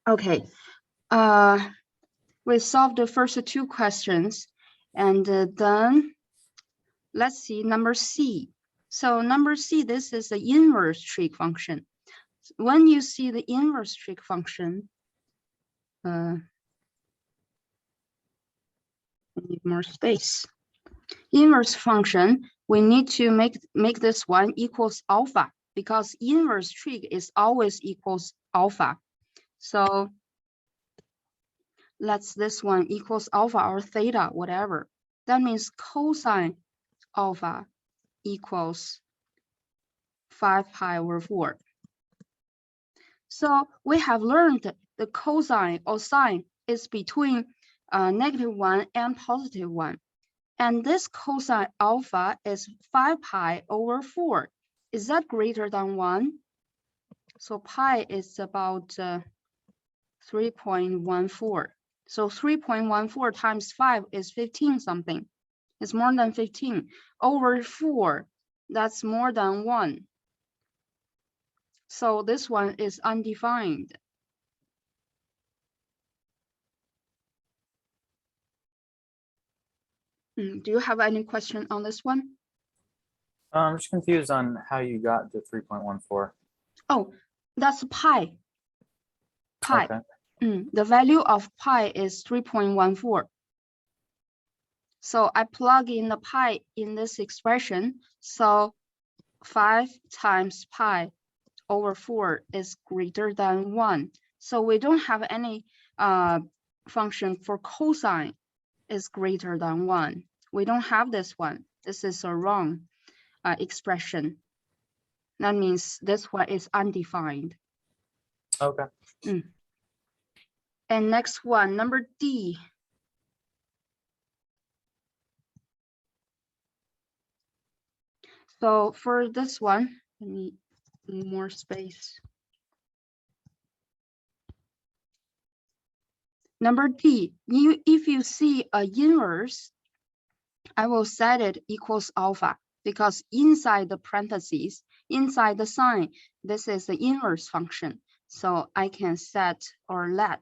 Okay, we solved the first two questions, and then let's see number C. So number C, this is the inverse trig function. When you see the inverse trig function, need more space. Inverse function, we need to make this one equals alpha, because inverse trig is always equals alpha. So let's this one equals alpha or theta, whatever. That means cosine alpha equals 5 pi over 4. So we have learned the cosine or sine is between -1 and +1. And this cosine alpha is 5 pi over 4. Is that greater than 1? So pi is about 3.14. So 3.14 times 5 is 15 something. It's more than 15. Over 4, that's more than 1. So this one is undefined. Do you have any question on this one? I'm just confused on how you got the 3.14. Oh, that's pi. Pi. Okay. The value of pi is 3.14. So I plug in the pi in this expression. So 5 times pi over 4 is greater than 1. So we don't have any function for cosine is greater than 1. We don't have this one. This is a wrong expression. That means this one is undefined. Okay. And next one, number D. So for this one, I need more space. Number D, if you see a inverse, I will set it equals alpha, because inside the parentheses, inside the sign, this is the inverse function. So I can set or let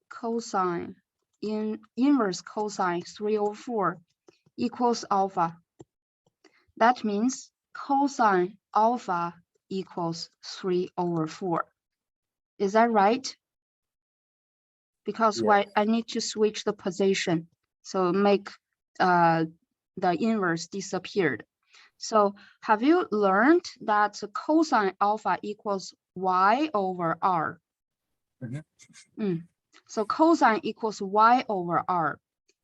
cosine inverse cosine 3/4 equals alpha. That means cosine alpha equals 3/4. Is that right? Because Yes. why I need to switch the position, so make the inverse disappeared. So have you learned that cosine alpha equals y over r? So cosine equals y over r.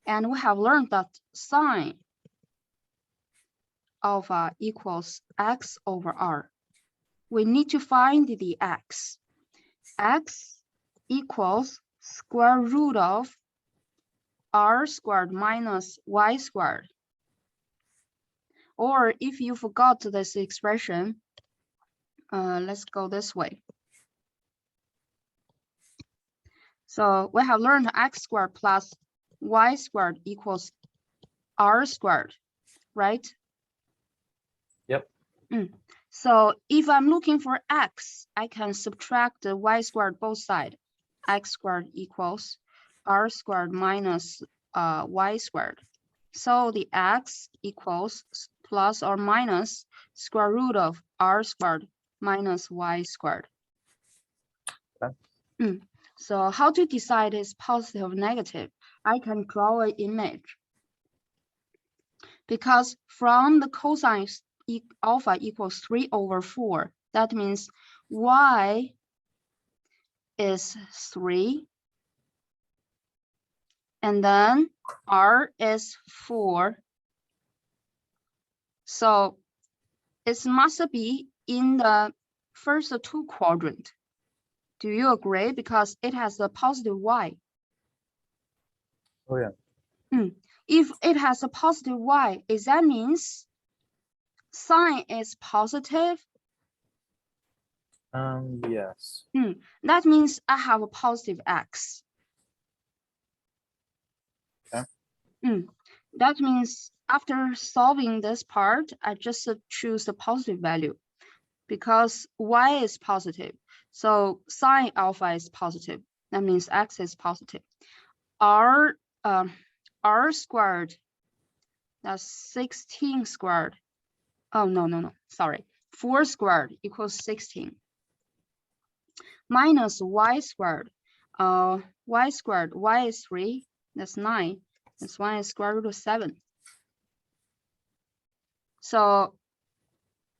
And we have learned that sine alpha equals x over r. We need to find the x. X equals square root of r squared minus y squared. Or if you forgot this expression, let's go this way. So we have learned x squared plus y squared equals r squared, right? Yep. So if I'm looking for x, I can subtract the y squared both sides. X squared equals r squared minus y squared. So the x equals plus or minus square root of r squared minus y squared. Okay. So how to decide is positive or negative? I can draw an image. Because from the cosine alpha equals 3/4, that means y is 3, and then r is 4. So it must be in the first two quadrant. Do you agree? Because it has a positive y. Oh yeah. If it has a positive y, that means sine is positive? Yes. That means I have a positive x. Okay. That means after solving this part, I just choose the positive value because y is positive. So sine alpha is positive. That means x is positive. R squared, that's 16 squared. Oh, no, sorry. 4 squared equals 16. Minus y squared. Y squared, y is 3, that's 9. This one is square root of 7. So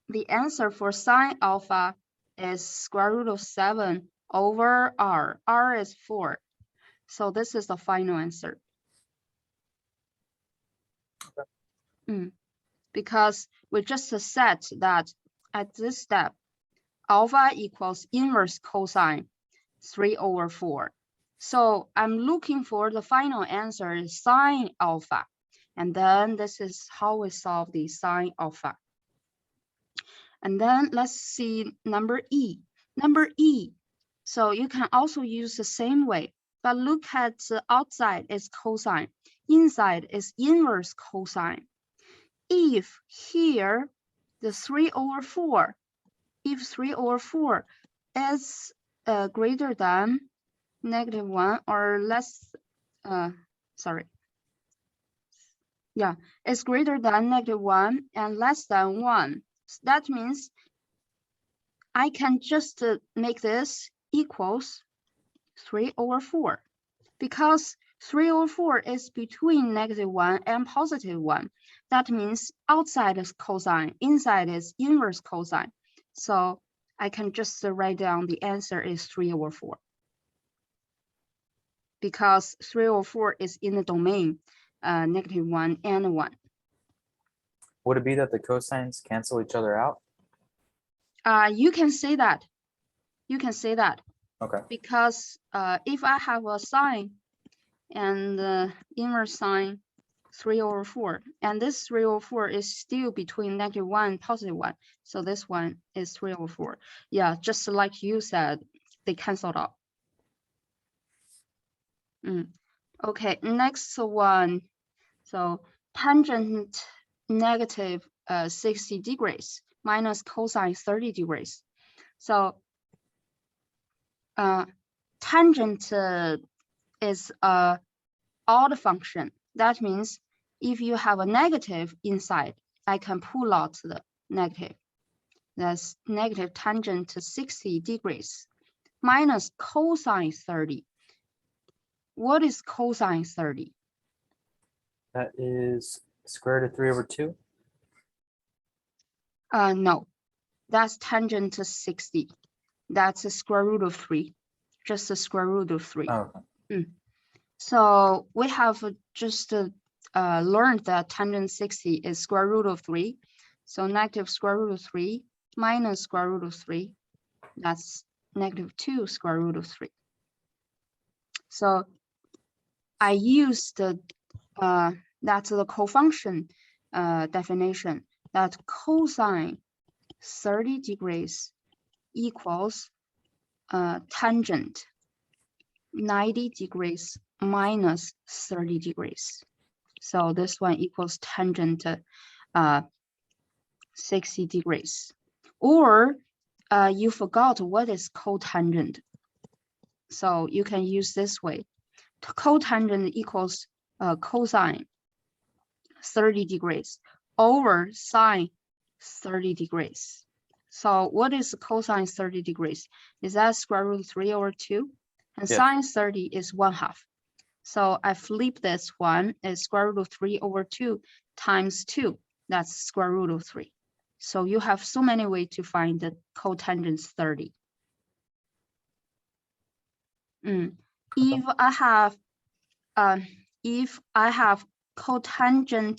the answer for sine alpha is square root of 7 over r. R is 4. So this is the final answer. Because we just said that at this step, alpha equals inverse cosine 3 over 4. So I'm looking for the final answer is sine alpha. And then this is how we solve the sine alpha. And then let's see number E. Number E. So you can also use the same way, but look at the outside is cosine, inside is inverse cosine. If here the 3 over 4, if 3 over 4 is greater than -1 or less, it's greater than -1 and less than 1. That means I can just make this equals 3 over 4 because 3 over 4 is between -1 and +1. That means outside is cosine, inside is inverse cosine. So I can just write down the answer is 3 over 4. Because 3 over 4 is in the domain -1 and 1. Would it be that the cosines cancel each other out? You can say that. You can say that. Okay. Because if I have a sine and inverse sine 3 over 4, and this 3 over 4 is still between -1 and +1. So this one is 3 over 4. Yeah, just like you said, they canceled out. Okay, next one. So tangent negative 60 degrees minus cosine 30 degrees. So tangent is a odd function. That means if you have a negative inside, I can pull out the negative. That's negative tangent to 60 degrees minus cosine 30. What is cosine 30? That is square root of 3 over 2? No, that's tangent to 60. That's a square root of 3, just a square root of 3. Oh, okay. So we have just learned that tangent 60 is square root of 3. So negative square root of 3 minus square root of 3, that's -2 square root of 3. So I used that's the cofunction definition, that cosine 30 degrees equals tangent 90 degrees minus 30 degrees. So this one equals tangent 60 degrees. Or you forgot what is cotangent. So you can use this way. Cotangent equals cosine 30 degrees over sine 30 degrees. So what is cosine 30 degrees? Is that square root 3 over 2? And Yes. sine 30 is 1/2. So I flip this one is square root of 3 over 2 times 2. That's square root of 3. So you have so many ways to find the cotangent 30. If I have cotangent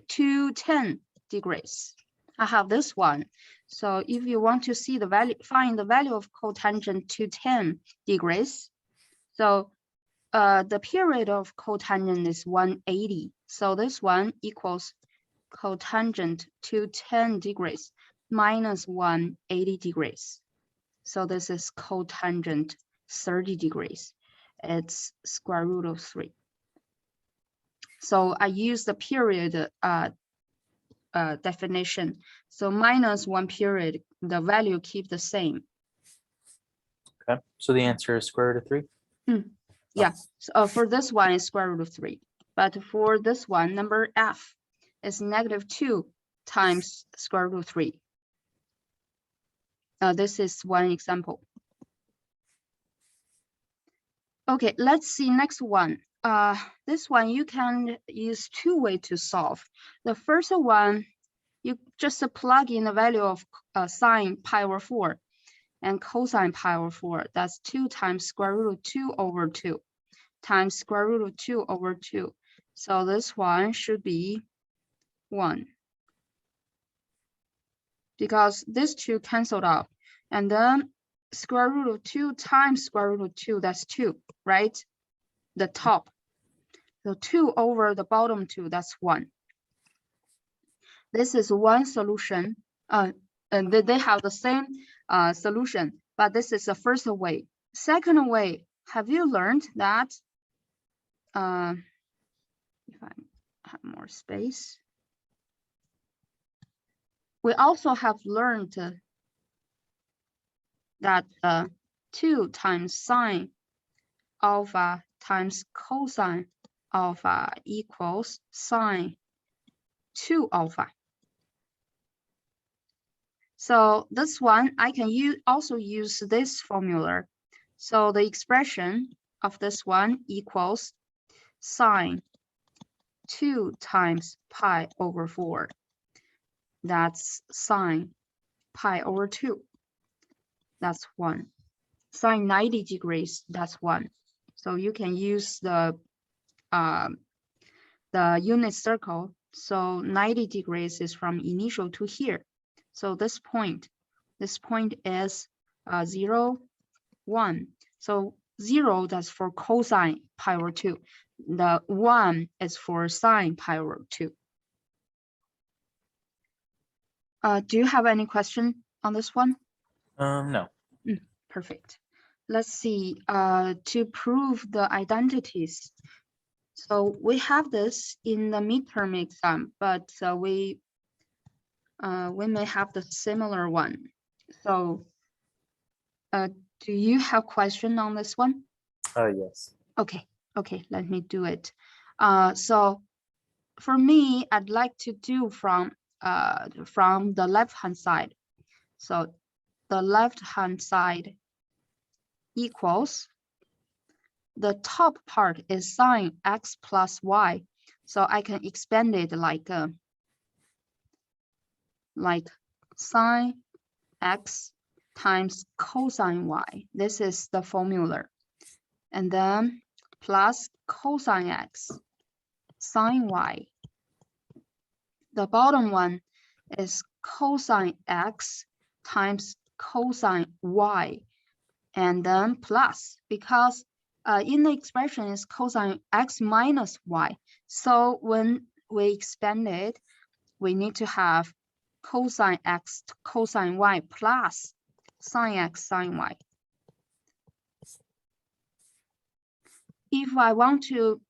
210 degrees, I have this one. So if you want to see the value, find the value of cotangent 210 degrees. So the period of cotangent is 180. So this one equals cotangent 210 degrees minus 180 degrees. So this is cotangent 30 degrees. It's square root of 3. So I use the period definition. So minus 1 period, the value keep the same. Okay. So the answer is square root of 3? Yeah. So for this one is square root of 3. But for this one, number F is -2 times square root of 3. This is one example. Okay, let's see next one. This one you can use two ways to solve. The first one, you just plug in the value of sine pi over 4 and cosine pi over 4. That's 2 times square root of 2 over 2 times square root of 2 over 2. So this one should be 1. Because these two canceled out. And then square root of 2 times square root of 2, that's 2, right? The top. So 2 over the bottom 2, that's 1. This is one solution. And they have the same solution, but this is the first way. Second way, have you learned that if I have more space, we also have learned that 2 times sine alpha times cosine alpha equals sine 2 alpha. So this one, I can also use this formula. So the expression of this one equals sine 2 times pi over 4. That's sine pi over 2. That's 1. Sine 90 degrees, that's 1. So you can use the unit circle. So 90 degrees is from initial to here. So this point is 0, 1. So 0, that's for cosine pi over 2. The 1 is for sine pi over 2. Do you have any question on this one? No. Perfect. Let's see, to prove the identities. So we have this in the midterm exam, but we may have the similar one. So do you have question on this one? Yes. Okay, let me do it. So for me, I'd like to do from the left-hand side. So the left-hand side equals, the top part is sine x plus y. So I can expand it like sine x times cosine y. This is the formula. And then plus cosine x sine y. The bottom one is cosine x times cosine y. And then plus, because in the expression is cosine x minus y. So when we expand it, we need to have cosine x cosine y plus sine x sine y. If I want to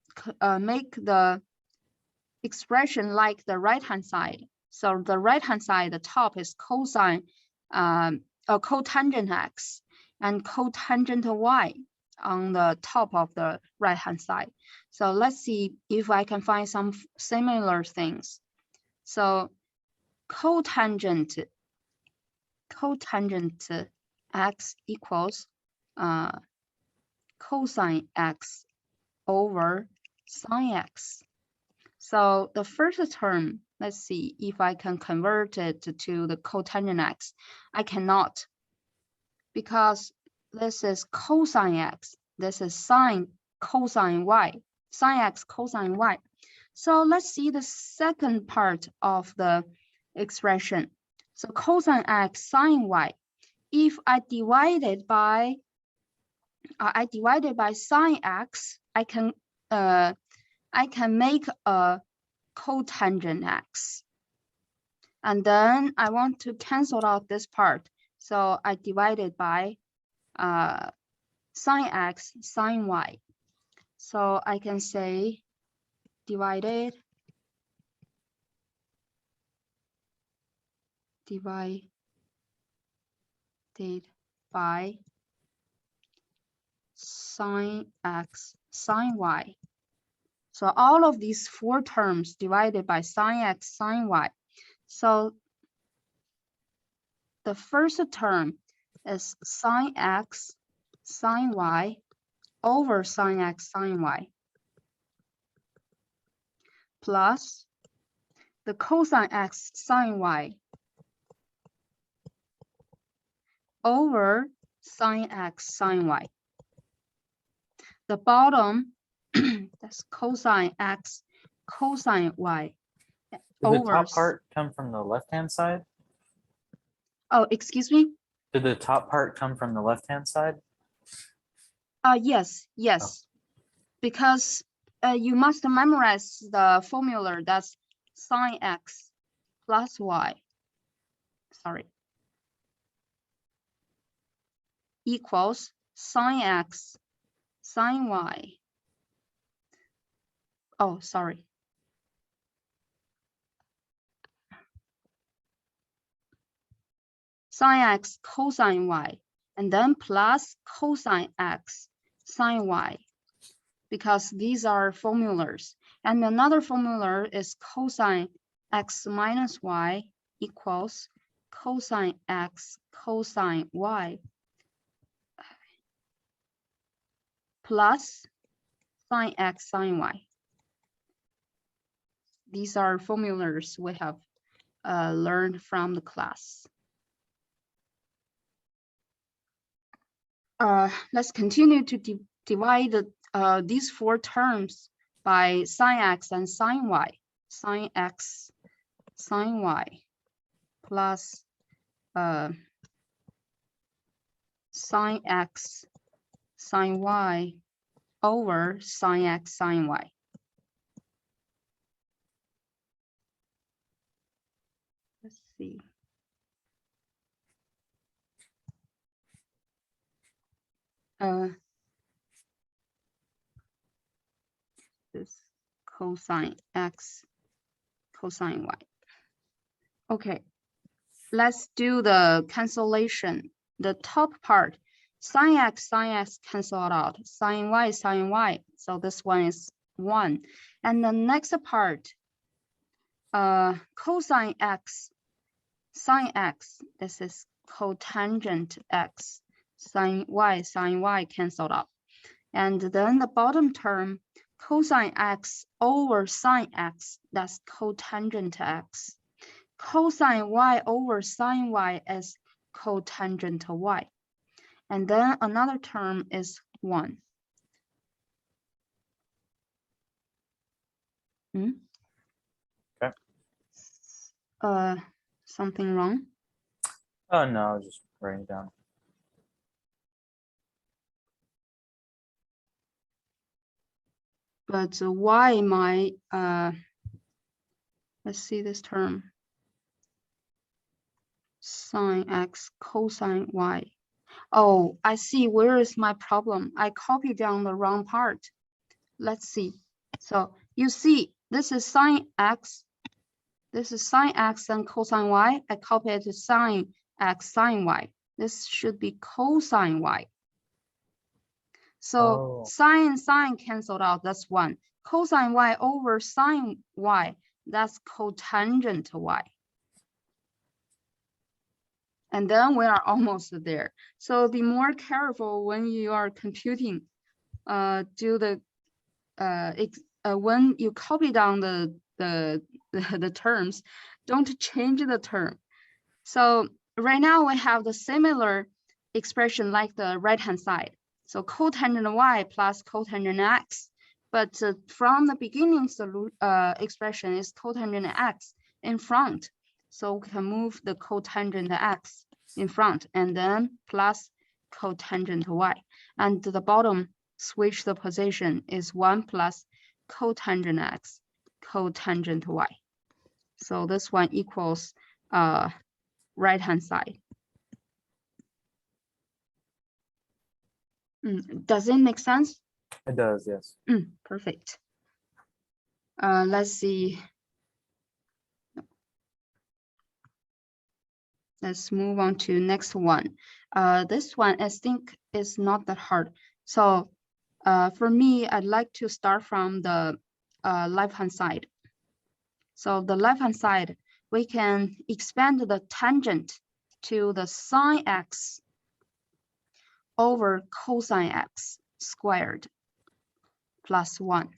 make the expression like the right-hand side, so the right-hand side, the top is cosine cotangent x and cotangent y on the top of the right-hand side. So let's see if I can find some similar things. So cotangent x equals cosine x over sine x. So the first term, let's see if I can convert it to the cotangent x. I cannot, because this is cosine x, this is sine cosine y, sine x cosine y. So let's see the second part of the expression. So cosine x sine y. If I divide it by sine x, I can make a cotangent x. And then I want to cancel out this part. So I divide it by sine x sine y. So I can say divided divided by sine x sine y. So all of these four terms divided by sine x sine y. So the first term is sine x sine y over sine x sine y plus the cosine x sine y over sine x sine y. The bottom, that's cosine x cosine y Did over. the top part come from the left-hand side? Oh, excuse me? Did the top part come from the left-hand side? Yes. Because you must memorize the formula that's sine x plus y. Sorry. Equals sine x sine y. Oh, sorry. Sine x cosine y, and then plus cosine x sine y, because these are formulas. And another formula is cosine x minus y equals cosine x cosine y plus sine x sine y. These are formulas we have learned from the class. Let's continue to divide these four terms by sine x and sine y. Sine x sine y plus sine x sine y over sine x sine y. Let's see. This cosine x cosine y. Okay, let's do the cancellation. The top part, sine x canceled out, sine y. So this one is 1. And the next part, cosine x sine x, this is cotangent x, sine y canceled out. And then the bottom term, cosine x over sine x, that's cotangent x. Cosine y over sine y is cotangent y. And then another term is 1. Okay. Something wrong? Oh, no, I was just writing it down. But why my, let's see this term. Sine x cosine y. Oh, I see. Where is my problem? I copied down the wrong part. Let's see. So you see, this is sine x. This is sine x and cosine y. I copied to sine x sine y. This should be cosine y. So sine canceled out. That's 1. Cosine y over sine y. That's cotangent y. And then we are almost there. So be more careful when you are computing. When you copy down the terms, don't change the term. So right now we have the similar expression like the right-hand side. So cotangent y plus cotangent x. But from the beginning expression is cotangent x in front. So we can move the cotangent x in front and then plus cotangent y. And the bottom switch the position is 1 plus cotangent x cotangent y. So this one equals right-hand side. Does it make sense? It does, yes. Perfect. Let's see. Let's move on to next one. This one I think is not that hard. So for me, I'd like to start from the left-hand side. So the left-hand side, we can expand the tangent to the sine x over cosine x squared plus 1.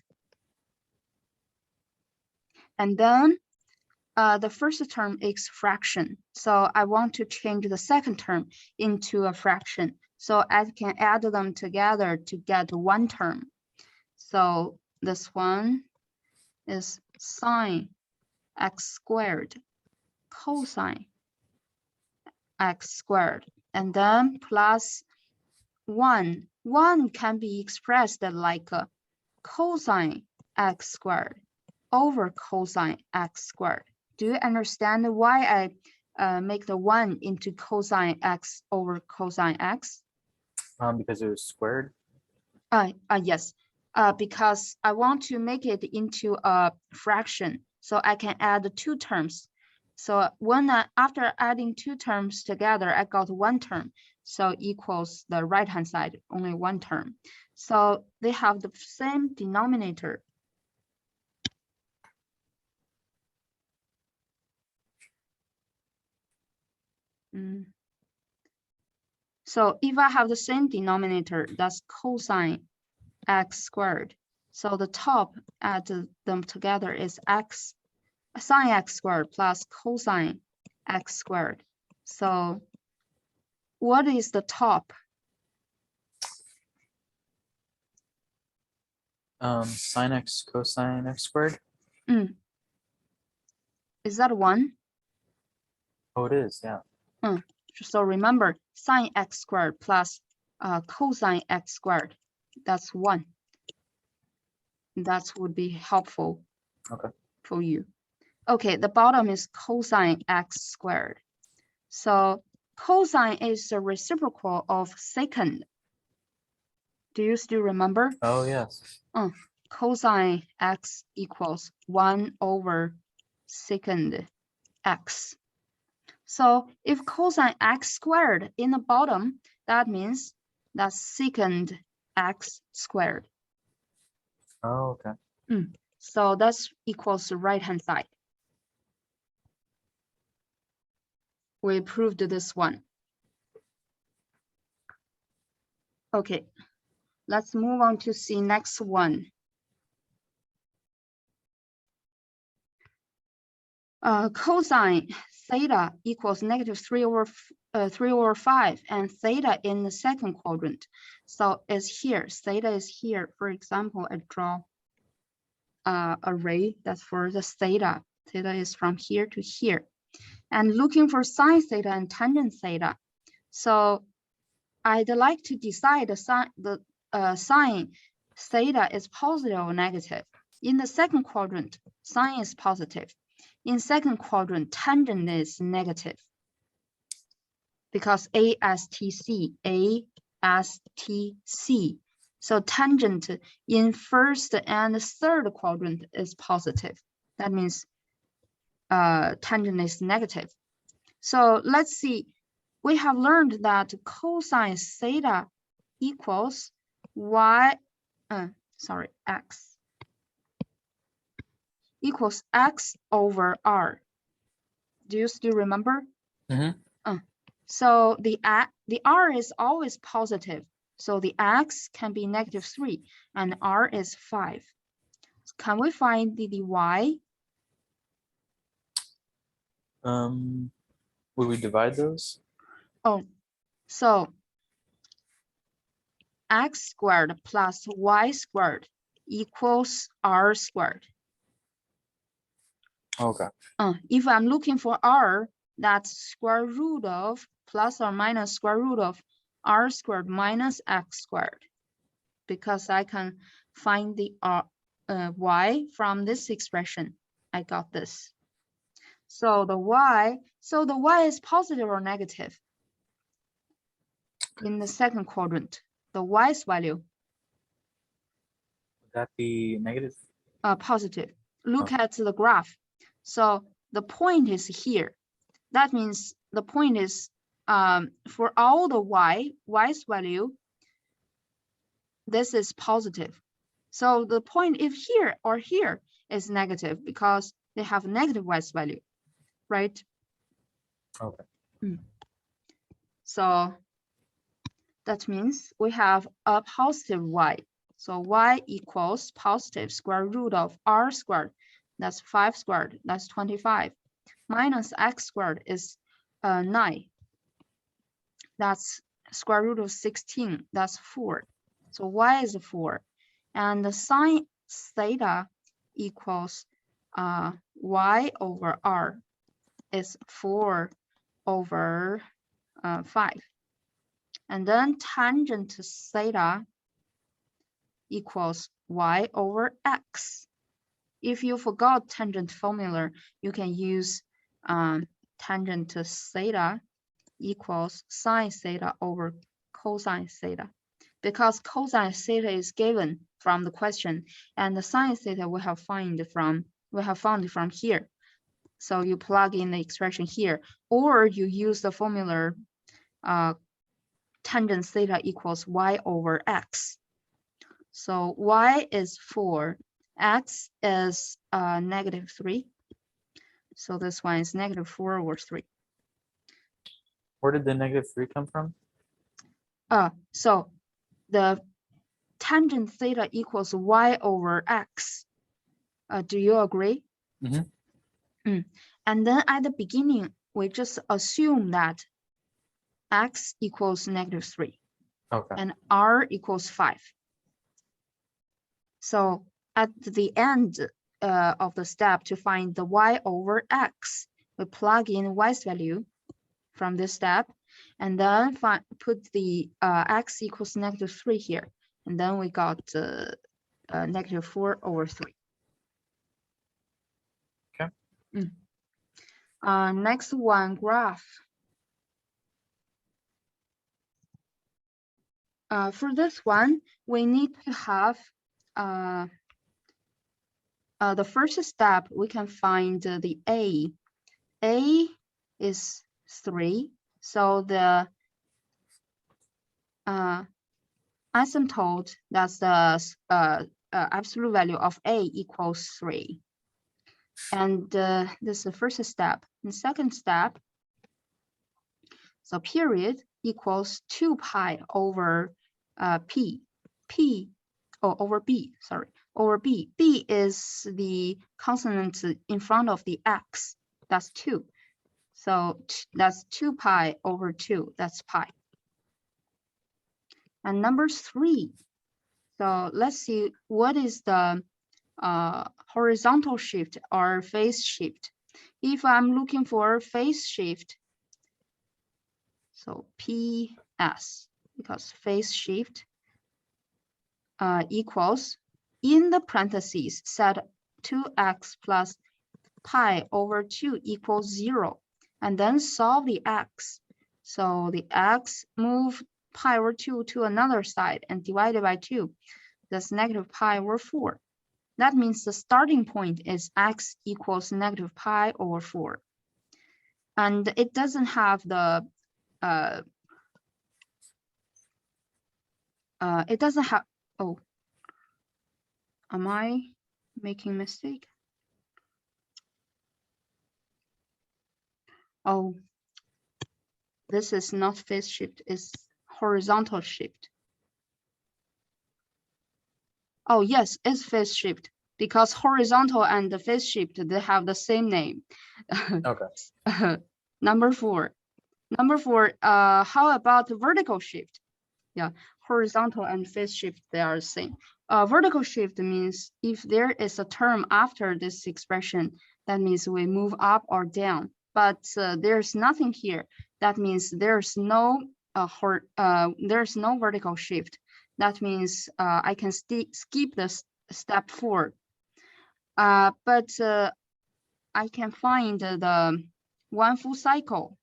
And then the first term is fraction. So I want to change the second term into a fraction. So I can add them together to get one term. So this one is sine x squared cosine x squared, and then plus 1. 1 can be expressed like a cosine x squared over cosine x squared. Do you understand why I make the 1 into cosine x over cosine x? Because it was squared. Yes. Because I want to make it into a fraction, so I can add 2 terms. So when after adding 2 terms together, I got 1 term. So equals the right-hand side, only 1 term. So they have the same denominator. So if I have the same denominator, that's cosine x squared. So the top, add them together is x sine x squared plus cosine x squared. So what is the top? Sine x cosine x squared. Is that 1? Oh, it is, yeah. So remember, sine x squared plus cosine x squared, that's 1. That would be helpful for you. Okay, the bottom is cosine x squared. So cosine is the reciprocal of secant. Do you still remember? Oh, yes. Cosine x equals 1 over secant x. So if cosine x squared in the bottom, that means that's secant x squared. Oh, okay. So that's equals the right-hand side. We proved this one. Okay, let's move on to see next one. Cosine theta equals -3 over 5, and theta in the second quadrant. So it's here, theta is here. For example, I draw a ray that's for the theta. Theta is from here to here. And looking for sine theta and tangent theta. So I'd like to decide the sine theta is positive or negative. In the second quadrant, sine is positive. In second quadrant, tangent is negative. Because ASTC. So tangent in first and third quadrant is positive. That means tangent is negative. So let's see. We have learned that cosine theta equals x equals x over r. Do you still remember? So the r is always positive. So the x can be -3 and r is 5. Can we find the y? Would we divide those? Oh, so x squared plus y squared equals r squared. Okay. If I'm looking for r, that's square root of plus or minus square root of r squared minus x squared, because I can find the y from this expression. I got this. So the y is positive or negative in the second quadrant. The y's value. Would that be negative? Positive. Look at the graph. So the point is here. That means the point is, for all the y's value, this is positive. So the point if here or here is negative because they have negative y's value, right? Okay. So that means we have a positive y. So y equals positive square root of r squared. That's 5 squared. That's 25. Minus x squared is 9. That's square root of 16. That's 4. So y is 4. And the sine theta equals y over r is 4 over 5. And then tangent theta equals y over x. If you forgot tangent formula, you can use tangent theta equals sine theta over cosine theta, because cosine theta is given from the question, and the sine theta we have found from here. So you plug in the expression here, or you use the formula tangent theta equals y over x. So y is 4, x is -3. So this one is -4 over 3. Where did the -3 come from? So the tangent theta equals y over x. Do you agree? And then at the beginning, we just assume that x equals -3. Okay. And r equals 5. So at the end of the step to find the y over x, we plug in y's value from this step, and then put the x equals -3 here, and then we got -4 over 3. Okay. Next one, graph. For this one, we need to have the first step. We can find the a. A is 3, so the asymptote, that's the absolute value of a equals 3. And this is the first step. The second step, so period equals 2 pi over over b, sorry, over b. B is the consonant in front of the x, that's 2. So that's 2 pi over 2, that's pi. And number 3, so let's see what is the horizontal shift or phase shift. If I'm looking for phase shift, so PS, because phase shift equals, in the parentheses, set 2x plus pi over 2 equals 0, and then solve the x. So the x move pi over 2 to another side and divided by 2. That's -pi over 4. That means the starting point is x equals -pi over 4. And it doesn't have the, it doesn't have, oh, am I making a mistake? Oh, this is not phase shift, it's horizontal shift. Oh, yes, it's phase shift, because horizontal and the phase shift, they have the same name. Okay. Number 4. How about vertical shift? Yeah, horizontal and phase shift, they are the same. Vertical shift means if there is a term after this expression, that means we move up or down. But there's nothing here. That means there's no vertical shift. That means I can skip this step 4. But I can find the one full cycle.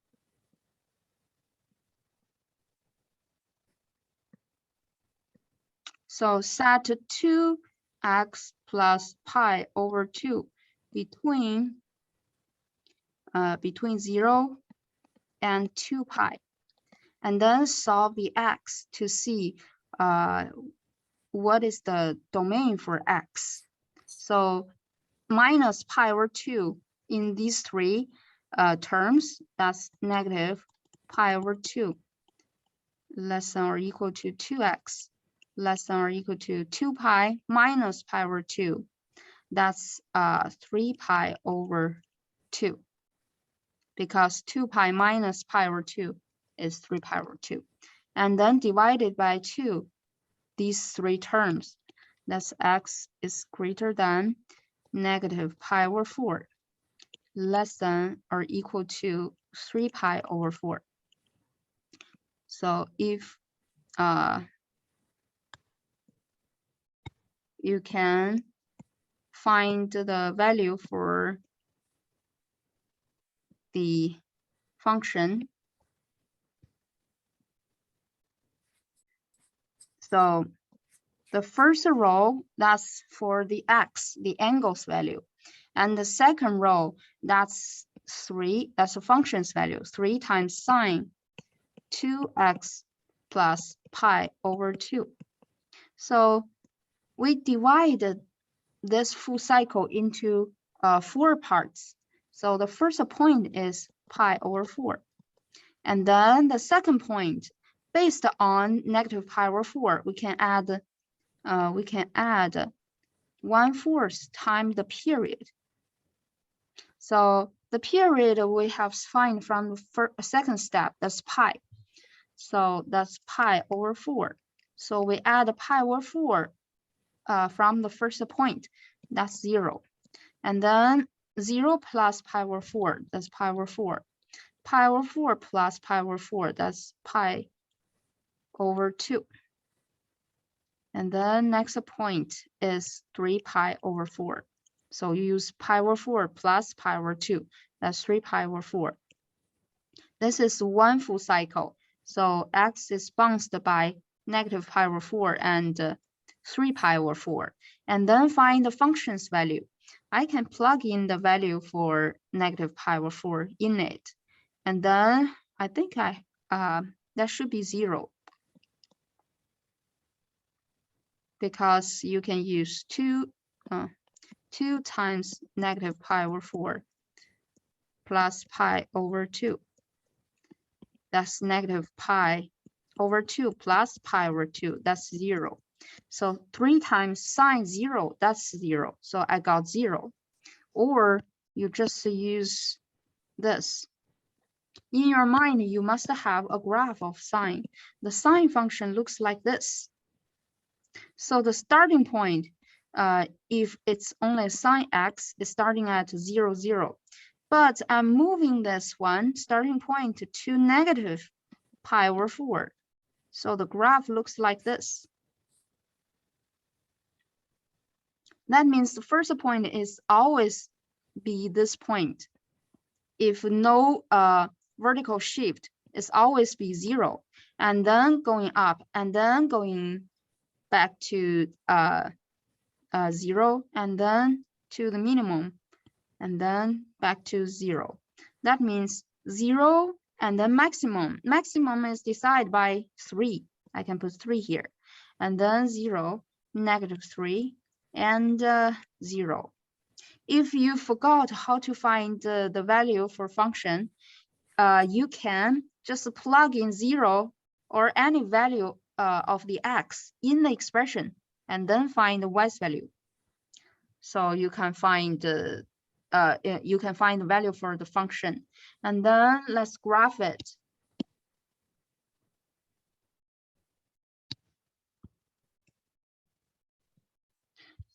So set 2x plus pi over 2 between 0 and 2 pi. And then solve the x to see what is the domain for x. So minus pi over 2 in these three terms, that's negative pi over 2 less than or equal to 2x less than or equal to 2 pi minus pi over 2. That's 3 pi over 2, because 2 pi minus pi over 2 is 3 pi over 2. And then divided by 2, these three terms, that's x is greater than negative pi over 4 less than or equal to 3 pi over 4. So if you can find the value for the function. So the first row, that's for the x, the angle's value. And the second row, that's 3, that's the function's value, 3 times sine 2x plus pi over 2. So we divided this full cycle into 4 parts. So the first point is pi over 4. And then the second point, based on negative pi over 4, we can add 1/4 times the period. So the period we have find from the second step, that's pi. So that's pi over 4. So we add pi over 4 from the first point, that's 0. And then 0 plus pi over 4, that's pi over 4. Pi over 4 plus pi over 4, that's pi over 2. And then next point is 3 pi over 4. So you use pi over 4 plus pi over 2. That's 3 pi over 4. This is one full cycle. So x is bounced by negative pi over 4 and 3 pi over 4. And then find the function's value. I can plug in the value for negative pi over 4 in it. And then I think that should be 0. Because you can use 2 times negative pi over 4 plus pi over 2. That's negative pi over 2 plus pi over 2. That's 0. So 3 times sine 0, that's 0. So I got 0. Or you just use this. In your mind, you must have a graph of sine. The sine function looks like this. So the starting point, if it's only sine x, is starting at 0, 0. But I'm moving this one starting point to negative pi over 4. So the graph looks like this. That means the first point is always be this point. If no vertical shift, it's always be 0. And then going up and then going back to 0 and then to the minimum and then back to 0. That means 0 and then maximum. Maximum is decided by 3. I can put 3 here. And then 0, negative 3, and 0. If you forgot how to find the value for function, you can just plug in 0 or any value of the x in the expression and then find the y's value. So you can find the value for the function. And then let's graph it.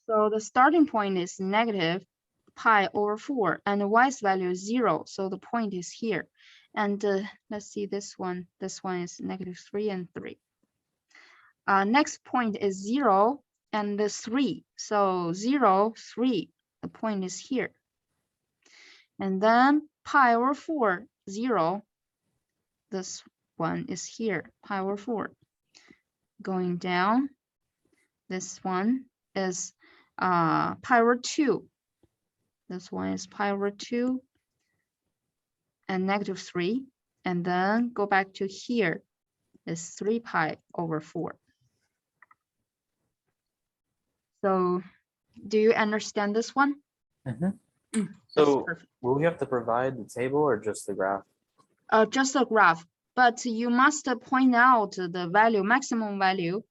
So the starting point is negative pi over 4 and the y's value is 0. So the point is here. And let's see this one. This one is negative 3 and 3. Next point is 0 and the 3. So 0, 3, the point is here. And then pi over 4, 0. This one is here, pi over 4. Going down, this one is pi over 2. This one is pi over 2 and negative 3. And then go back to here is 3 pi over 4. So do you understand this one? Mhm. That's So perfect. will we have to provide the table or just the graph? Just a graph, but you must point out the value, maximum value,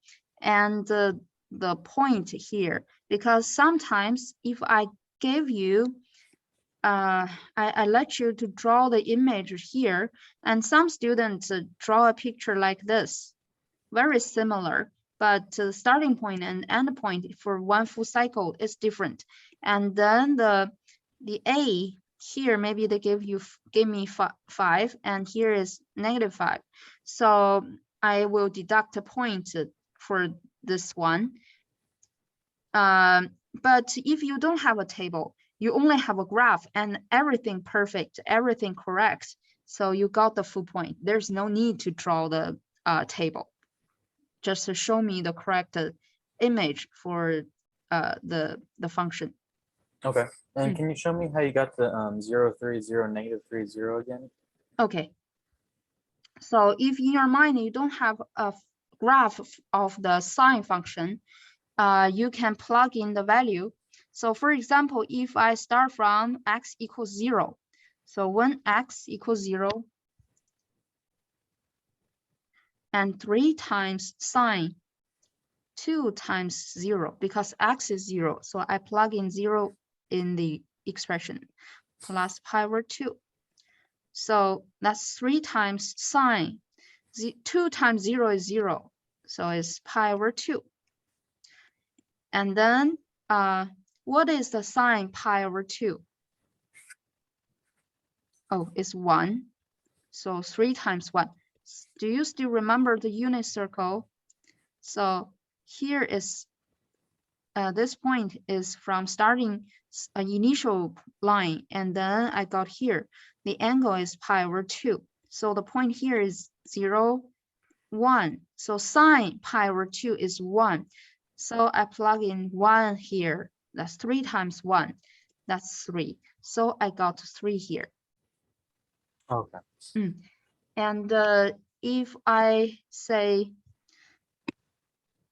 and the point here, because sometimes if I give you, I let you to draw the image here, and some students draw a picture like this, very similar, but the starting point and end point for one full cycle is different. And then the A here, maybe they give me 5, and here is -5. So I will deduct a point for this one. But if you don't have a table, you only have a graph and everything perfect, everything correct, so you got the full point. There's no need to draw the table. Just to show me the correct image for the function. Okay. And can you show me how you got the 0, 3, 0, -3, 0 again? Okay. So if in your mind you don't have a graph of the sine function, you can plug in the value. So for example, if I start from x equals 0, so when x equals 0 and 3 times sine 2 times 0, because x is 0, so I plug in 0 in the expression, plus pi over 2. So that's 3 times sine. 2 times 0 is 0, so it's pi over 2. And then what is the sine pi over 2? Oh, it's 1. So 3 times 1. Do you still remember the unit circle? So here is this point is from starting an initial line, and then I got here. The angle is pi over 2. So the point here is 0, 1. So sine pi over 2 is 1. So I plug in 1 here. That's 3 times 1. That's 3. So I got 3 here. Okay. And if I say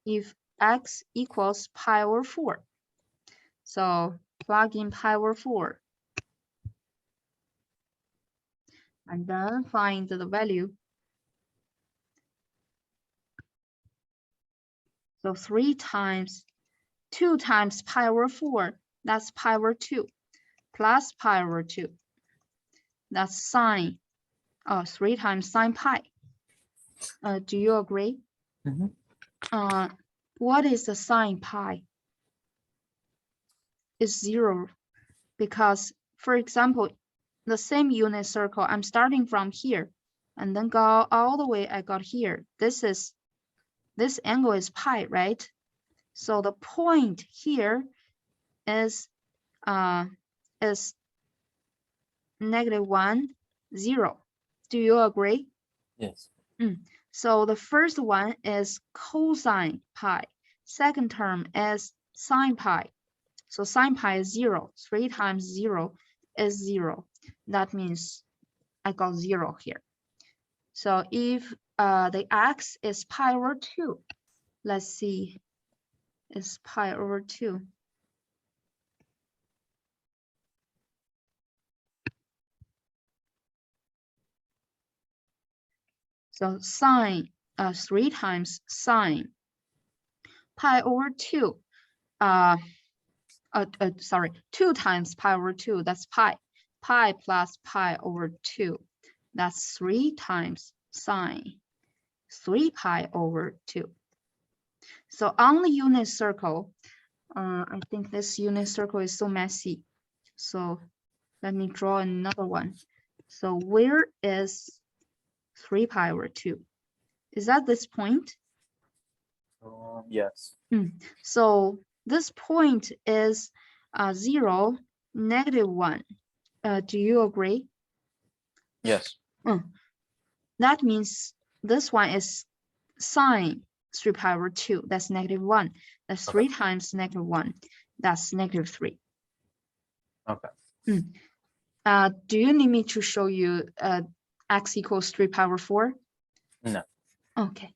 if x equals pi over 4, so plug in pi over 4 and then find the value. So 3 times 2 times pi over 4, that's pi over 2, plus pi over 2. That's sine. 3 times sine pi. Do you agree? What is the sine pi? It's 0, because, for example, the same unit circle, I'm starting from here and then go all the way I got here. This angle is pi, right? So the point here is -1, 0. Do you agree? Yes. So the first one is cosine pi. Second term is sine pi. So sine pi is 0. 3 times 0 is 0. That means I got 0 here. So if the x is pi over 2, let's see, it's pi over 2. So sine, 3 times sine pi over 2. Sorry, 2 times pi over 2, that's pi. Pi plus pi over 2, that's 3 times sine 3 pi over 2. So on the unit circle, I think this unit circle is so messy. So let me draw another one. So where is 3 pi over 2? Is that this point? Yes. So this point is 0, -1. Do you agree? Yes. That means this one is sine 3 pi over 2. That's -1. That's 3 times -1. That's -3. Okay. Do you need me to show you x equals 3 pi over 4? No. Okay.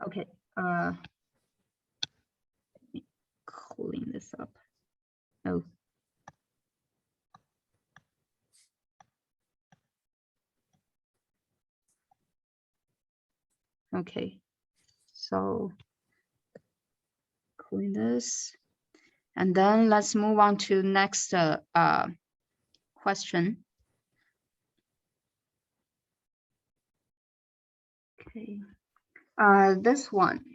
Okay. Let me clean this up. Oh. Okay. So clean this. And then let's move on to next question. Okay. This one.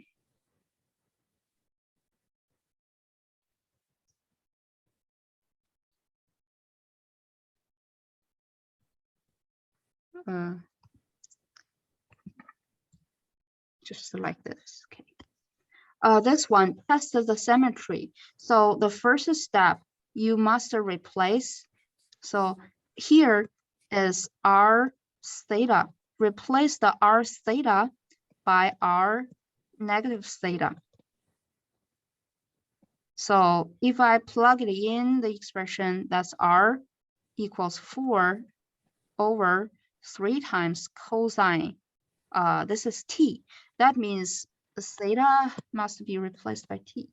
Just like this. Okay. This one tests the symmetry. So the first step, you must replace. So here is r theta. Replace the r theta by r negative theta. So if I plug it in the expression, that's r equals 4 over 3 times cosine. This is t. That means the theta must be replaced by t.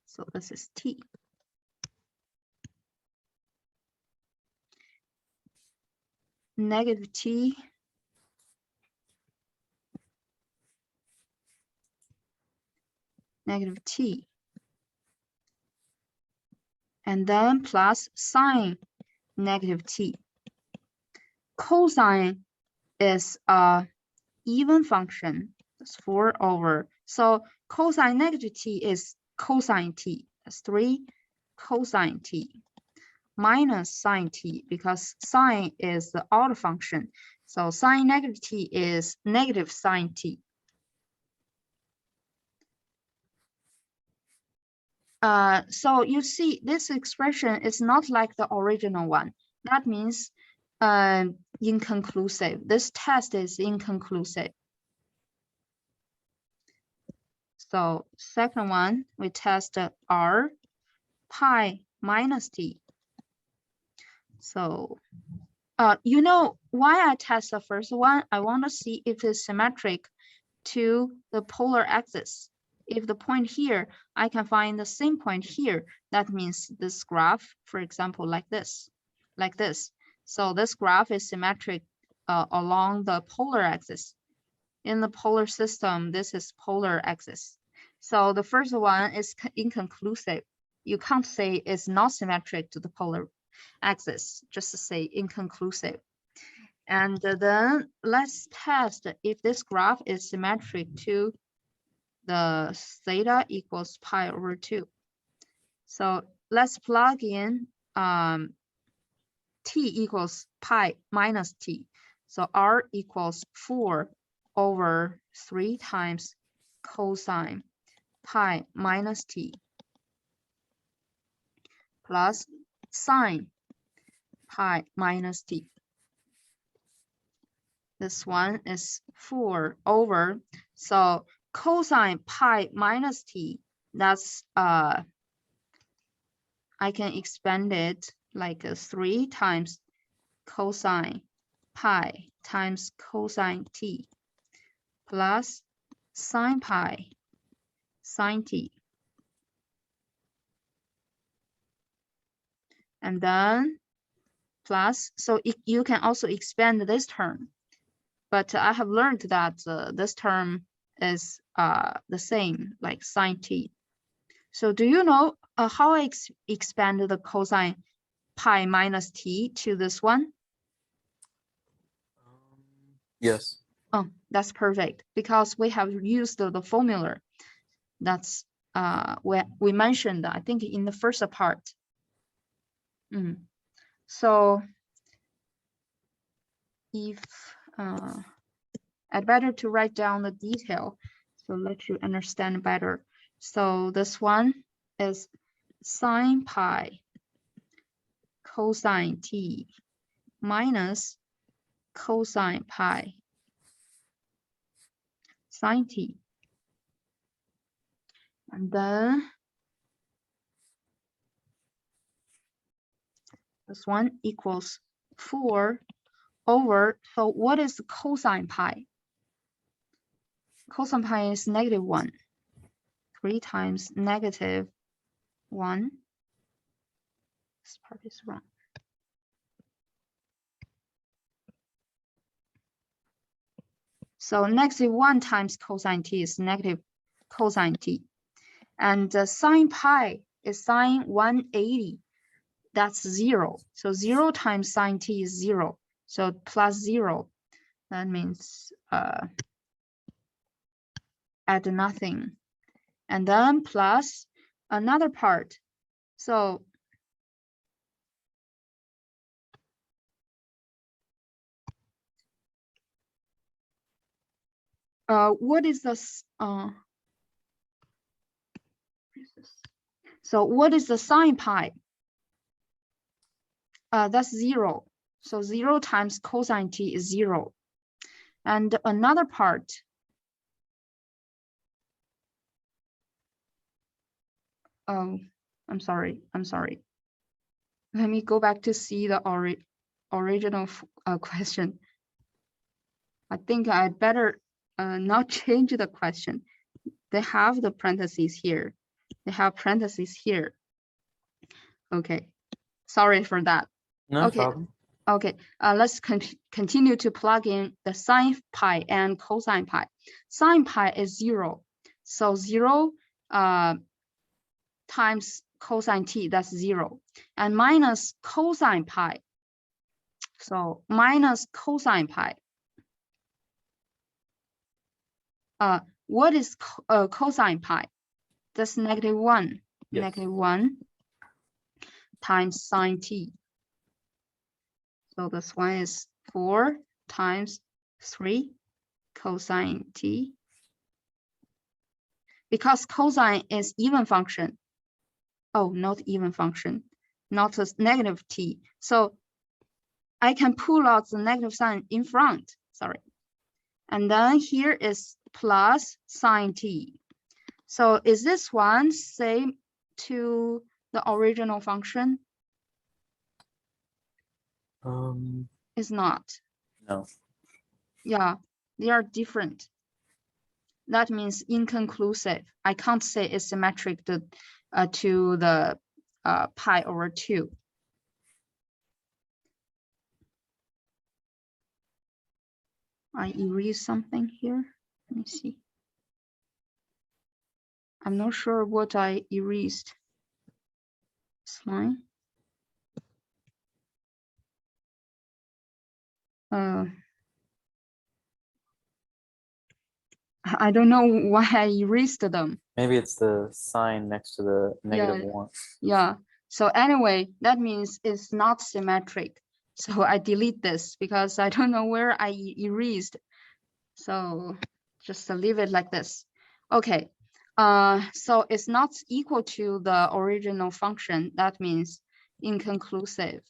So this is t. Negative t negative t. And then plus sine negative t. Cosine is a even function. That's 4 over. So cosine negative t is cosine t. That's 3 cosine t minus sine t, because sine is the odd function. So sine negative t is negative sine t. So you see this expression is not like the original one. That means inconclusive. This test is inconclusive. So second one, we test r pi minus t. So you know why I test the first one? I want to see if it's symmetric to the polar axis. If the point here, I can find the same point here. That means this graph, for example, like this. So this graph is symmetric along the polar axis. In the polar system, this is polar axis. So the first one is inconclusive. You can't say it's not symmetric to the polar axis, just to say inconclusive. And then let's test if this graph is symmetric to the theta equals pi over 2. So let's plug in t equals pi minus t. So r equals 4 over 3 times cosine pi minus t plus sine pi minus t. This one is 4 over, so cosine pi minus t, that's I can expand it like 3 times cosine pi times cosine t plus sine pi sine t. And then plus, so you can also expand this term. But I have learned that this term is the same, like sine t. So do you know how I expand the cosine pi minus t to this one? Yes. Oh, that's perfect, because we have used the formula. That's we mentioned, I think, in the first part. So if I'd better to write down the detail so let you understand better. So this one is sine pi cosine t minus cosine pi sine t. And then this one equals 4 over, so what is cosine pi? Cosine pi is -1. 3 times -1. This part is wrong. So -1 times cosine t is negative cosine t. And sine pi is sine 180. That's 0. So 0 times sine t is 0. So plus 0. That means add nothing. And then plus another part. So what is this? So what is the sine pi? That's 0. So 0 times cosine t is 0. And another part. Oh, I'm sorry. Let me go back to see the original question. I think I'd better not change the question. They have the parentheses here. They have parentheses here. Okay, sorry for that. No okay. problem. Okay, let's continue to plug in the sine pi and cosine pi. Sine pi is 0. So 0 times cosine t, that's 0. And minus cosine pi. So minus cosine pi. What is cosine pi? That's -1. Yes. -1 times sine t. So this one is 4 times 3 cosine t. Because cosine is even function. Oh, not even function, not a negative t. So I can pull out the negative sign in front, sorry. And then here is plus sine t. So is this one same to the original function? It's not. No. Yeah, they are different. That means inconclusive. I can't say it's symmetric to the pi over 2. I erase something here. Let me see. I'm not sure what I erased. This line. I don't know why I erased them. Maybe it's the sign next to the -1. Yeah. So anyway, that means it's not symmetric. So I delete this because I don't know where I erased. So just leave it like this. Okay. So it's not equal to the original function. That means inconclusive.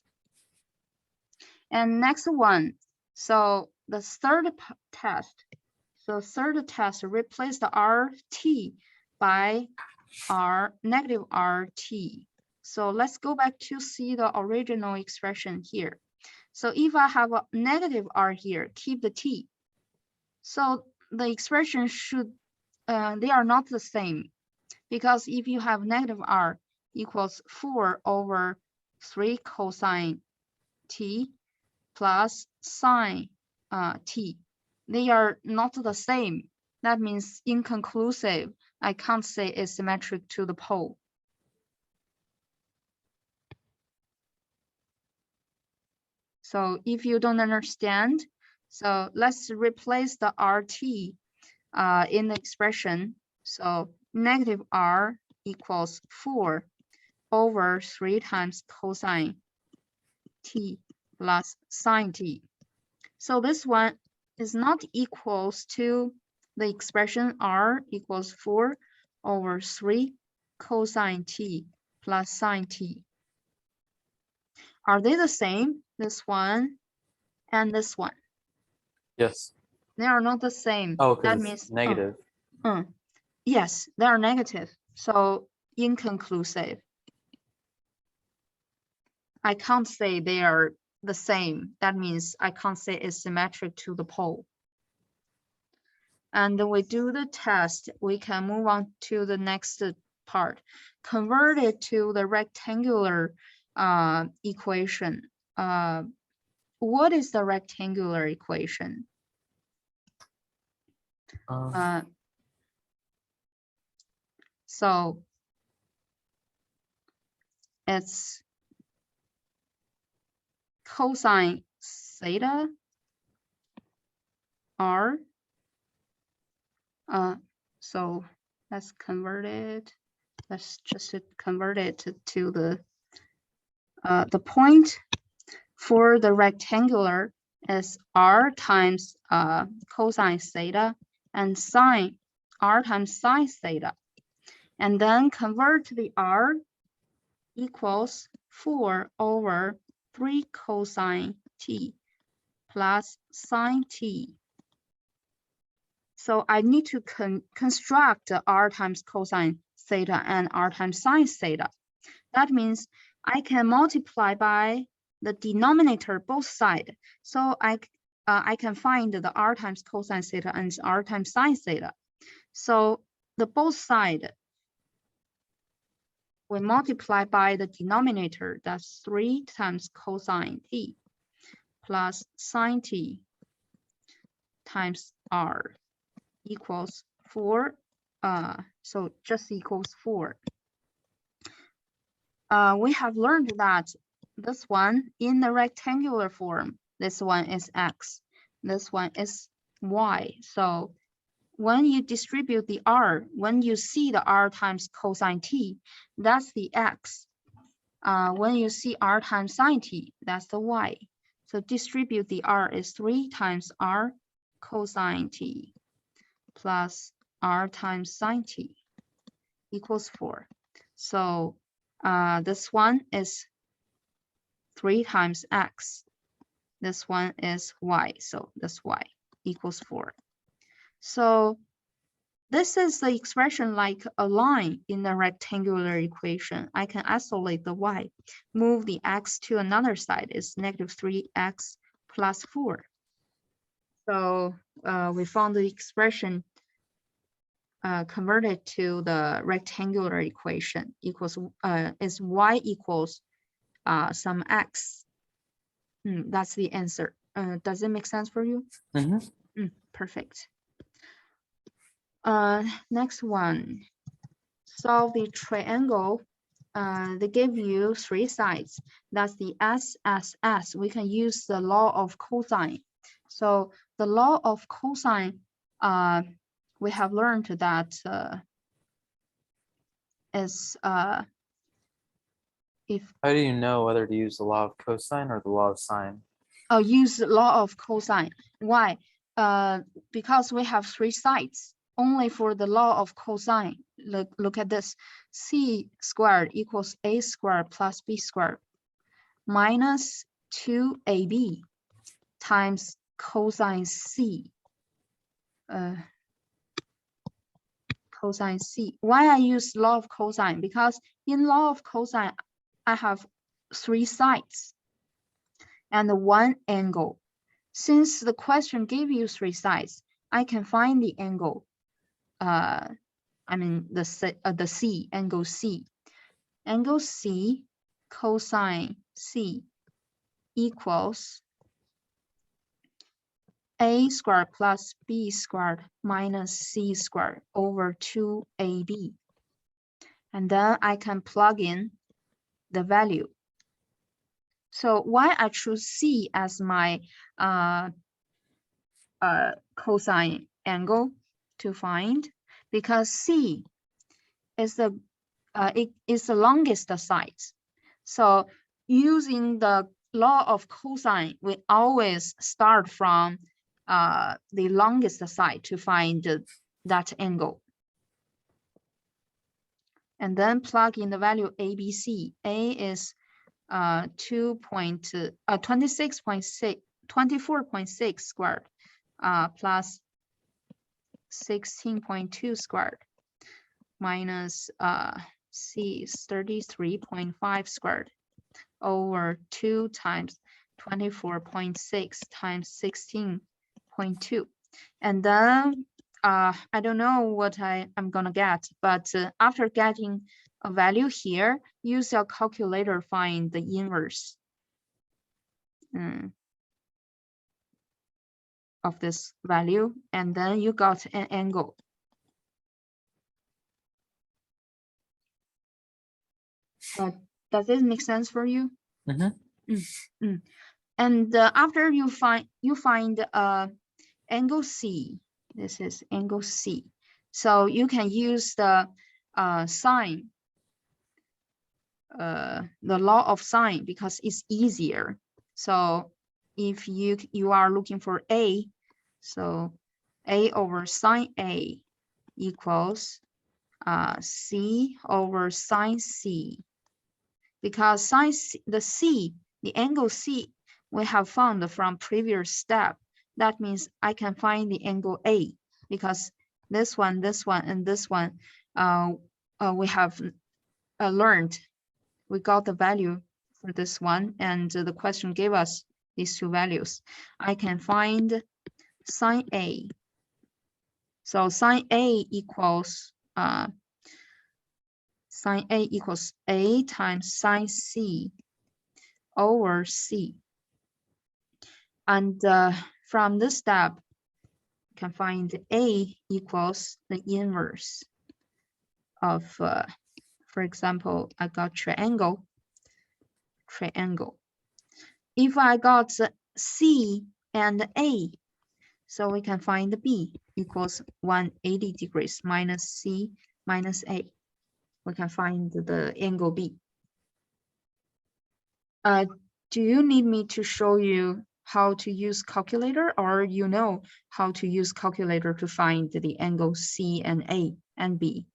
And next one. So the third test. So third test, replace the RT by negative RT. So let's go back to see the original expression here. So if I have a negative R here, keep the T. So the expression should, they are not the same. Because if you have negative R equals 4 over 3 cosine T plus sine T. They are not the same. That means inconclusive. I can't say it's symmetric to the pole. So if you don't understand, so let's replace the RT in the expression. So negative R equals 4 over 3 times cosine T plus sine T. So this one is not equals to the expression R equals 4 over 3 cosine T plus sine T. Are they the same? This one and this one? Yes. They are not the same. Oh, that because means it's negative. Yes, they are negative. So inconclusive. I can't say they are the same. That means I can't say it's symmetric to the pole. And we do the test, we can move on to the next part. Convert it to the rectangular equation. What is the rectangular equation? So it's cosine theta r. So let's convert it. Let's just convert it to the point for the rectangular is r times cosine theta and sine r times sine theta, and then convert the r equals 4 over 3 cosine t plus sine t. So I need to construct r times cosine theta and r times sine theta. That means I can multiply by the denominator both sides. So I can find the r times cosine theta and r times sine theta. So the both sides we multiply by the denominator. That's 3 times cosine t plus sine t times r equals 4. So just equals 4. We have learned that this one in the rectangular form, this one is x, this one is y. So when you distribute the r, when you see the r times cosine t, that's the x. When you see r times sine t, that's the y. So distribute the r is 3 times r cosine t plus r times sine t equals 4. So this one is 3 times x. This one is y. So this y equals 4. So this is the expression like a line in the rectangular equation. I can isolate the y, move the x to another side. It's negative 3x plus 4. So we found the expression converted to the rectangular equation equals is y equals some x. That's the answer. Does it make sense for you? Perfect. Next one, solve the triangle. They give you 3 sides. That's the SSS. We can use the law of cosine. So the law of cosine, we have learned that is if. How do you know whether to use the law of cosine or the law of sine? Oh, use the law of cosine. Why? Because we have 3 sides. Only for the law of cosine. Look at this. C squared equals a squared plus b squared minus 2ab times cosine c. Cosine c. Why I use law of cosine? Because in law of cosine, I have 3 sides and 1 angle. Since the question gave you 3 sides, I can find the angle. I mean the C, angle C. Angle C cosine C equals a squared plus b squared minus c squared over 2ab. And then I can plug in the value. So why I choose C as my cosine angle to find? Because C is the it is the longest side. So using the law of cosine, we always start from the longest side to find that angle. And then plug in the value ABC. A is 24.6 squared plus 16.2 squared minus C is 33.5 squared over 2 times 24.6 times 16.2. And then I don't know what I'm gonna get, but after getting a value here, use your calculator, find the inverse of this value, and then you got an angle. Does this make sense for you? Mm-hmm. And after you find angle C, this is angle C. So you can use the sine, the law of sine, because it's easier. So if you are looking for A, so A over sine A equals C over sine C. Because sine C, the angle C, we have found from previous step. That means I can find the angle A, because this one, and this one, we have learned. We got the value for this one, and the question gave us these two values. I can find sine A. So sine A equals A times sine C over C. And from this step, you can find A equals the inverse of, for example, I got triangle. If I got C and A, so we can find B equals 180 degrees minus C minus A. We can find the angle B. Do you need me to show you how to use calculator, or you know how to use calculator to find the angle C and A and B?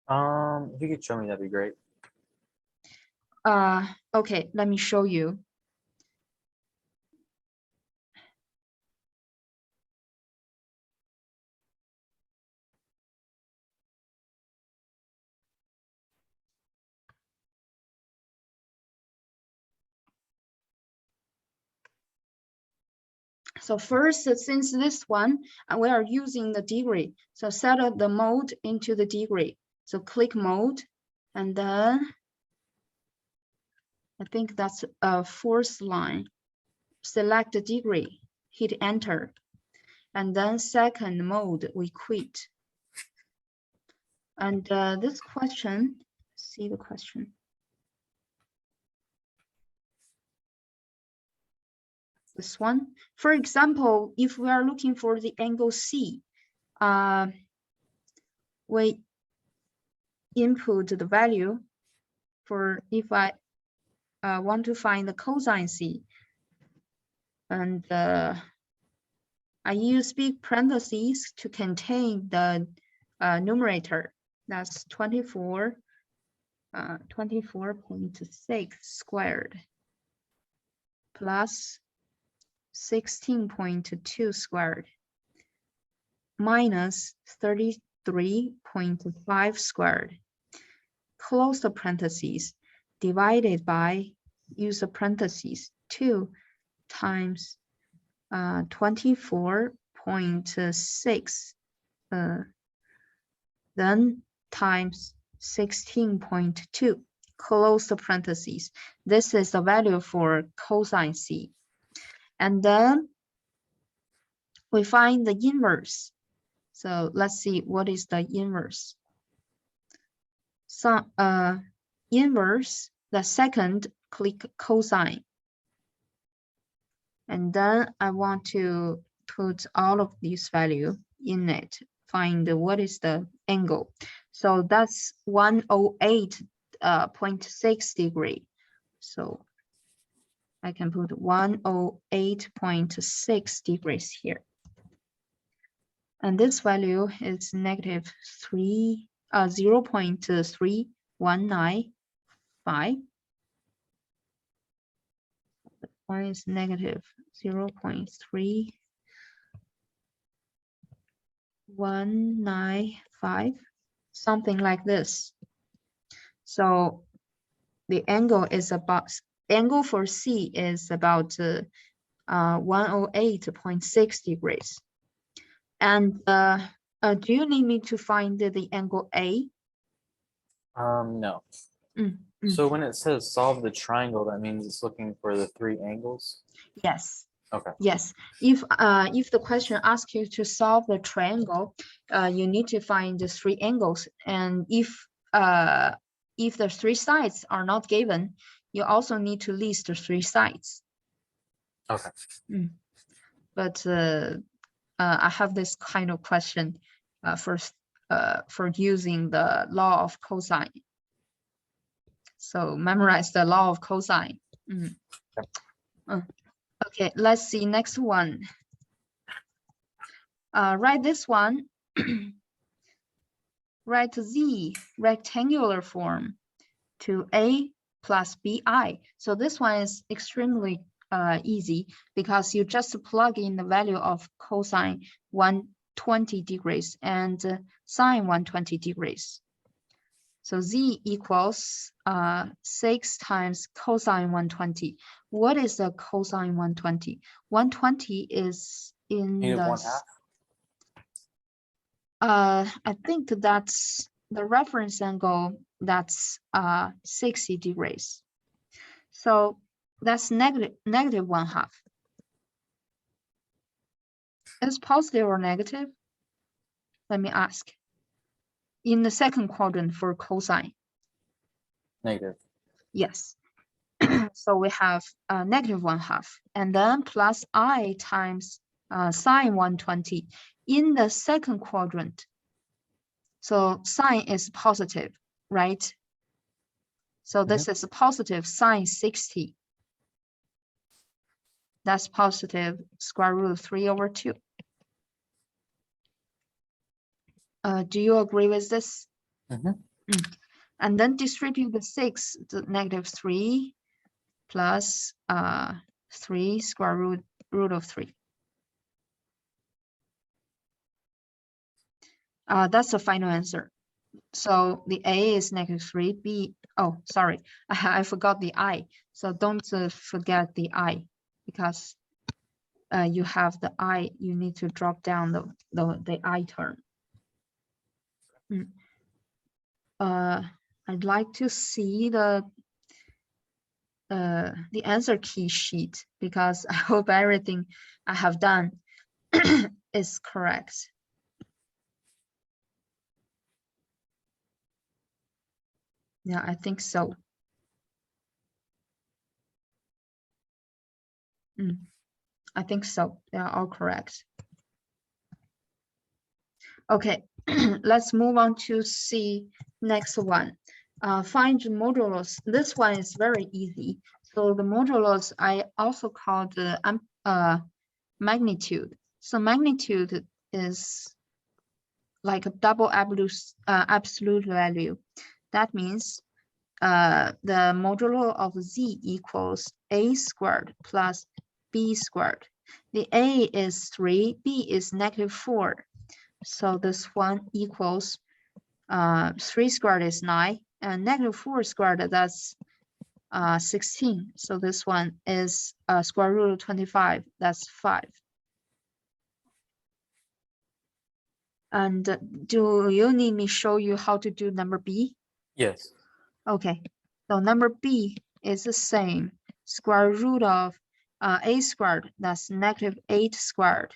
If you could show me, that'd be great. Okay, let me show you. So first, since this one, we are using the degree. So set up the mode into the degree. So click mode, and then I think that's a fourth line. Select the degree, hit enter. And then second mode, we quit. And this question, see the question. This one, for example, if we are looking for the angle C, we input the value for if I want to find the cosine C, and I use big parentheses to contain the numerator. That's 24.6 squared plus 16.2 squared minus 33.5 squared, close the parentheses, divided by, use the parentheses, 2 times 24.6, then times 16.2, close the parentheses. This is the value for cosine C. And then we find the inverse. So let's see what is the inverse. So inverse, the second, click cosine. And then I want to put all of these value in it, find what is the angle. So that's 108.6 degree. So I can put 108.6 degrees here. And this value is negative 0.3195. One is negative 0.3195, something like this. So the angle is about angle for C is about 108.6 degrees. And do you need me to find the angle A? No. So when it says solve the triangle, that means it's looking for the three angles? Yes. Okay. Yes. If the question asks you to solve the triangle, you need to find the three angles. And if the three sides are not given, you also need to list the three sides. Okay. But I have this kind of question for using the law of cosine. So memorize the law of cosine. Okay, let's see next one. Write this one. Write Z rectangular form to A plus BI. So this one is extremely easy because you just plug in the value of cosine 120 degrees and sine 120 degrees. So Z equals 6 times cosine 120. What is the cosine 120? 120 is in Negative the 1/2? I think that's the reference angle, that's 60 degrees. So that's negative 1/2. Is positive or negative? Let me ask. In the second quadrant for cosine. Negative. Yes. So we have negative 1/2 and then plus I times sine 120 in the second quadrant. So sine is positive, right? So this is a positive sine 60. That's positive square root of 3/2. Do you agree with this? And then distribute the 6, the negative 3 plus 3 square root of 3. That's the final answer. So the A is negative 3, B, oh, sorry, I forgot the I. So don't forget the I, because you have the I, you need to drop down the I term. I'd like to see the answer key sheet, because I hope everything I have done is correct. Yeah, I think so. I think so. They are all correct. Okay, let's move on to see next one. Find the modulus. This one is very easy. So the modulus I also call the magnitude. So magnitude is like a double absolute value. That means the modulo of Z equals A squared plus B squared. The A is 3, B is negative 4. So this one equals 3 squared is 9, and negative 4 squared, that's 16. So this one is square root of 25, that's 5. And do you need me show you how to do number B? Yes. Okay, so number B is the same. Square root of A squared, that's negative 8 squared,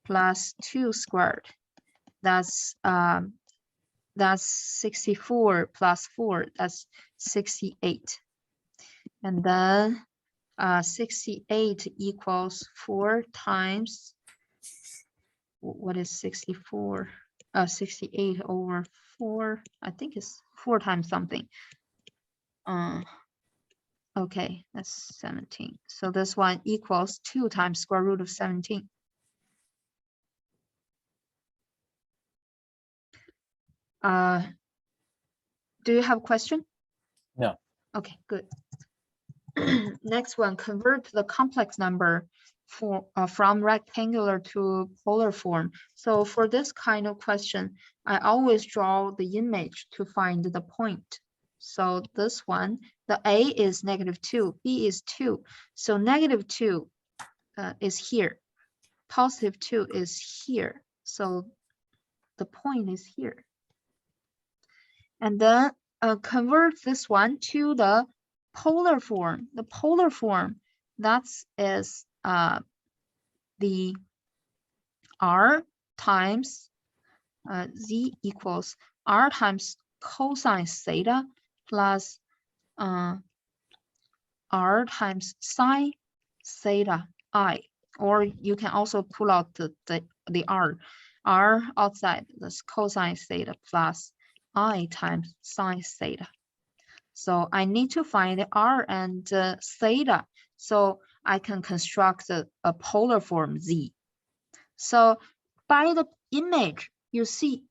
plus 2 squared, that's 64 plus 4, that's 68. And then 68 equals 4 times, what is 64? 68 over 4, I think it's 4 times something. Okay, that's 17. So this one equals 2 times square root of 17. Do you have a question? No. Okay, good. Next one, convert the complex number from rectangular to polar form. So for this kind of question, I always draw the image to find the point. So this one the A is -2, B is 2. So -2 is here. +2 is here. So the point is here. And then convert this one to the polar form. The polar form, that is the R times Z equals R times cosine theta plus R times sine theta I. Or you can also pull out the R outside, this cosine theta plus I times sine theta. So I need to find the R and theta so I can construct a polar form Z. So by the image, you see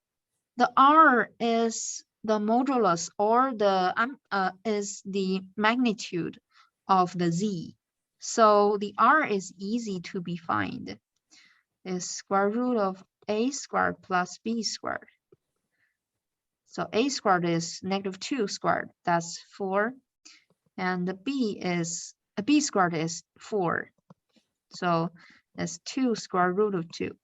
the R is the modulus or the is the magnitude of the Z. So the R is easy to be found. It's square root of A squared plus B squared. So A squared is -2 squared, that's 4. And the B squared is 4. So that's 2 square root of 2.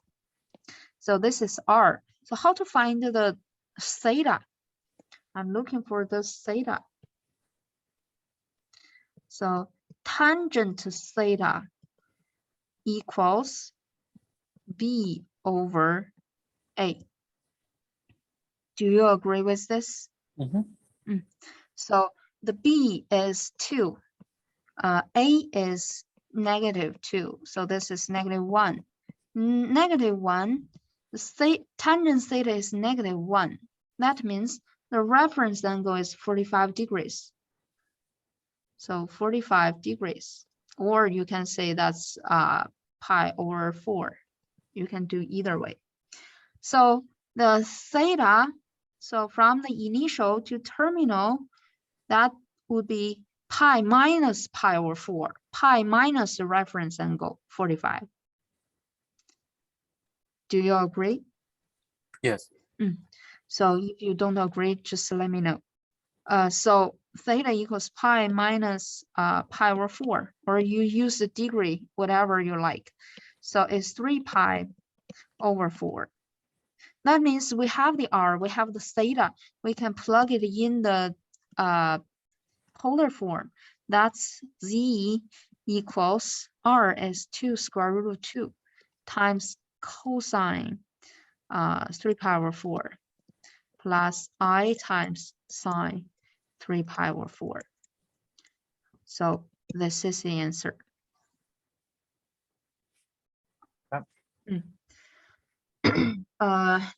So this is R. So how to find the theta? I'm looking for the theta. So tangent theta equals B over A. Do you agree with this? So the B is 2. A is -2. So this is -1. -1. The tangent theta is -1. That means the reference angle is 45 degrees. So 45 degrees. Or you can say that's pi over 4. You can do either way. So the theta, so from the initial to terminal, that would be pi minus pi over 4. Pi minus the reference angle, 45. Do you agree? Yes. So if you don't agree, just let me know. So theta equals pi minus pi over 4, or you use the degree, whatever you like. So it's 3 pi over 4. That means we have the R, we have the theta. We can plug it in the polar form. That's Z equals R is 2 square root of 2 times cosine 3 pi over 4 plus I times sine 3 pi over 4. So this is the answer.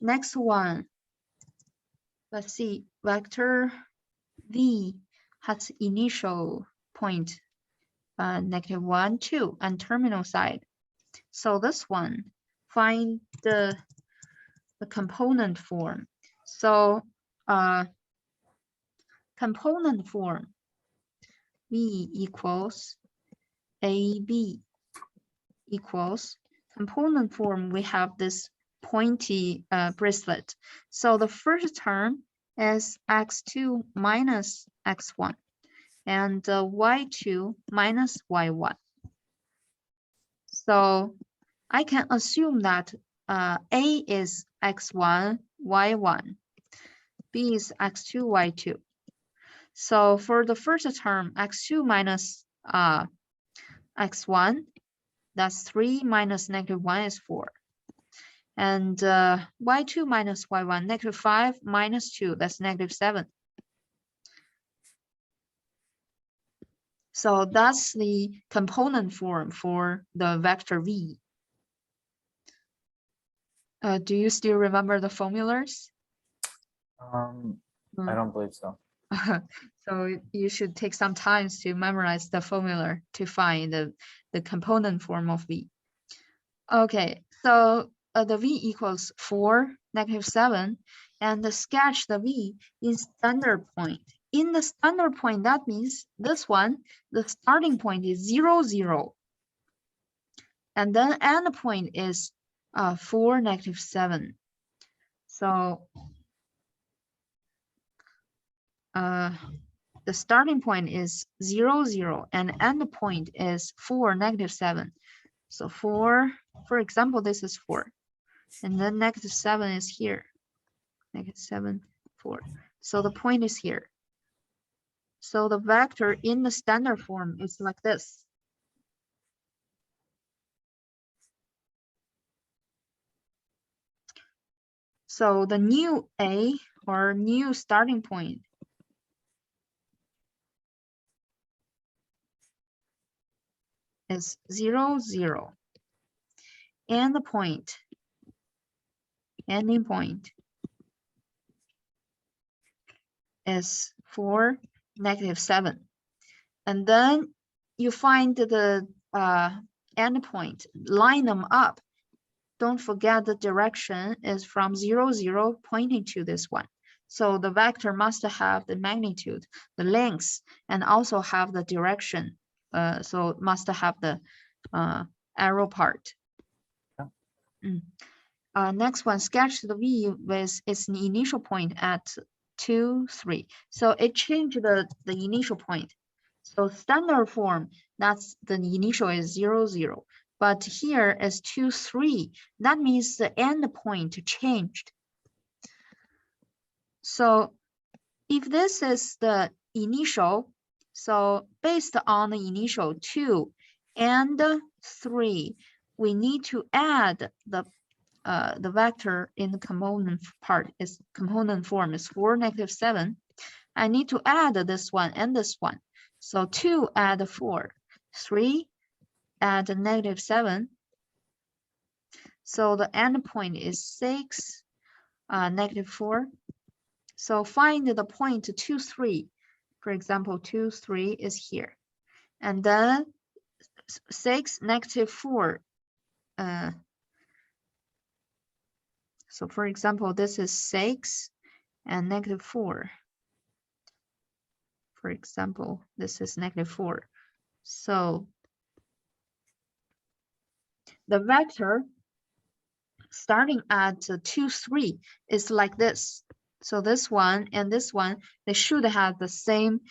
Next one. Let's see. Vector V has initial point -1, 2, and terminal side. So this one, find the component form. So component form V equals AB equals component form. We have this pointy bracelet. So the first term is x2 minus x1 and y2 minus y1. So I can assume that A is x1, y1, B is x2, y2. So for the first term, x2 minus x1, that's 3 minus -1 is 4. And y2 minus y1, -5 minus 2, that's -7. So that's the component form for the vector V. Do you still remember the formulas? I don't believe so. So you should take some time to memorize the formula to find the component form of V. Okay, so the V equals 4, -7, and sketch the V in standard point. In the standard point, that means this one, the starting point is 0, 0. And then end point is 4, -7. So the starting point is 0, 0, and end point is 4, -7. So 4, for example, this is 4, and then -7 is here. -7, 4. So the point is here. So the vector in the standard form is like this. So the new A or new starting point is 0, 0. And the point, ending point is 4, -7. And then you find the endpoint, line them up. Don't forget the direction is from 0, 0 pointing to this one. So the vector must have the magnitude, the length, and also have the direction. So it must have the arrow part. Next one, sketch the V with its initial point at 2, 3. So it changed the initial point. So standard form, that's the initial is 0, 0. But here is 2, 3. That means the end point changed. So if this is the initial, so based on the initial 2 and 3, we need to add the vector in the component part is component form is 4, -7. I need to add this one and this one. So 2 add 4, 3 add -7. So the end point is 6, -4. So find the point 2, 3. For example, 2, 3 is here. And then 6, -4. So for example, this is 6 and -4. For example, this is -4. So the vector starting at 2, 3 is like this. So this one and this one, they should have the same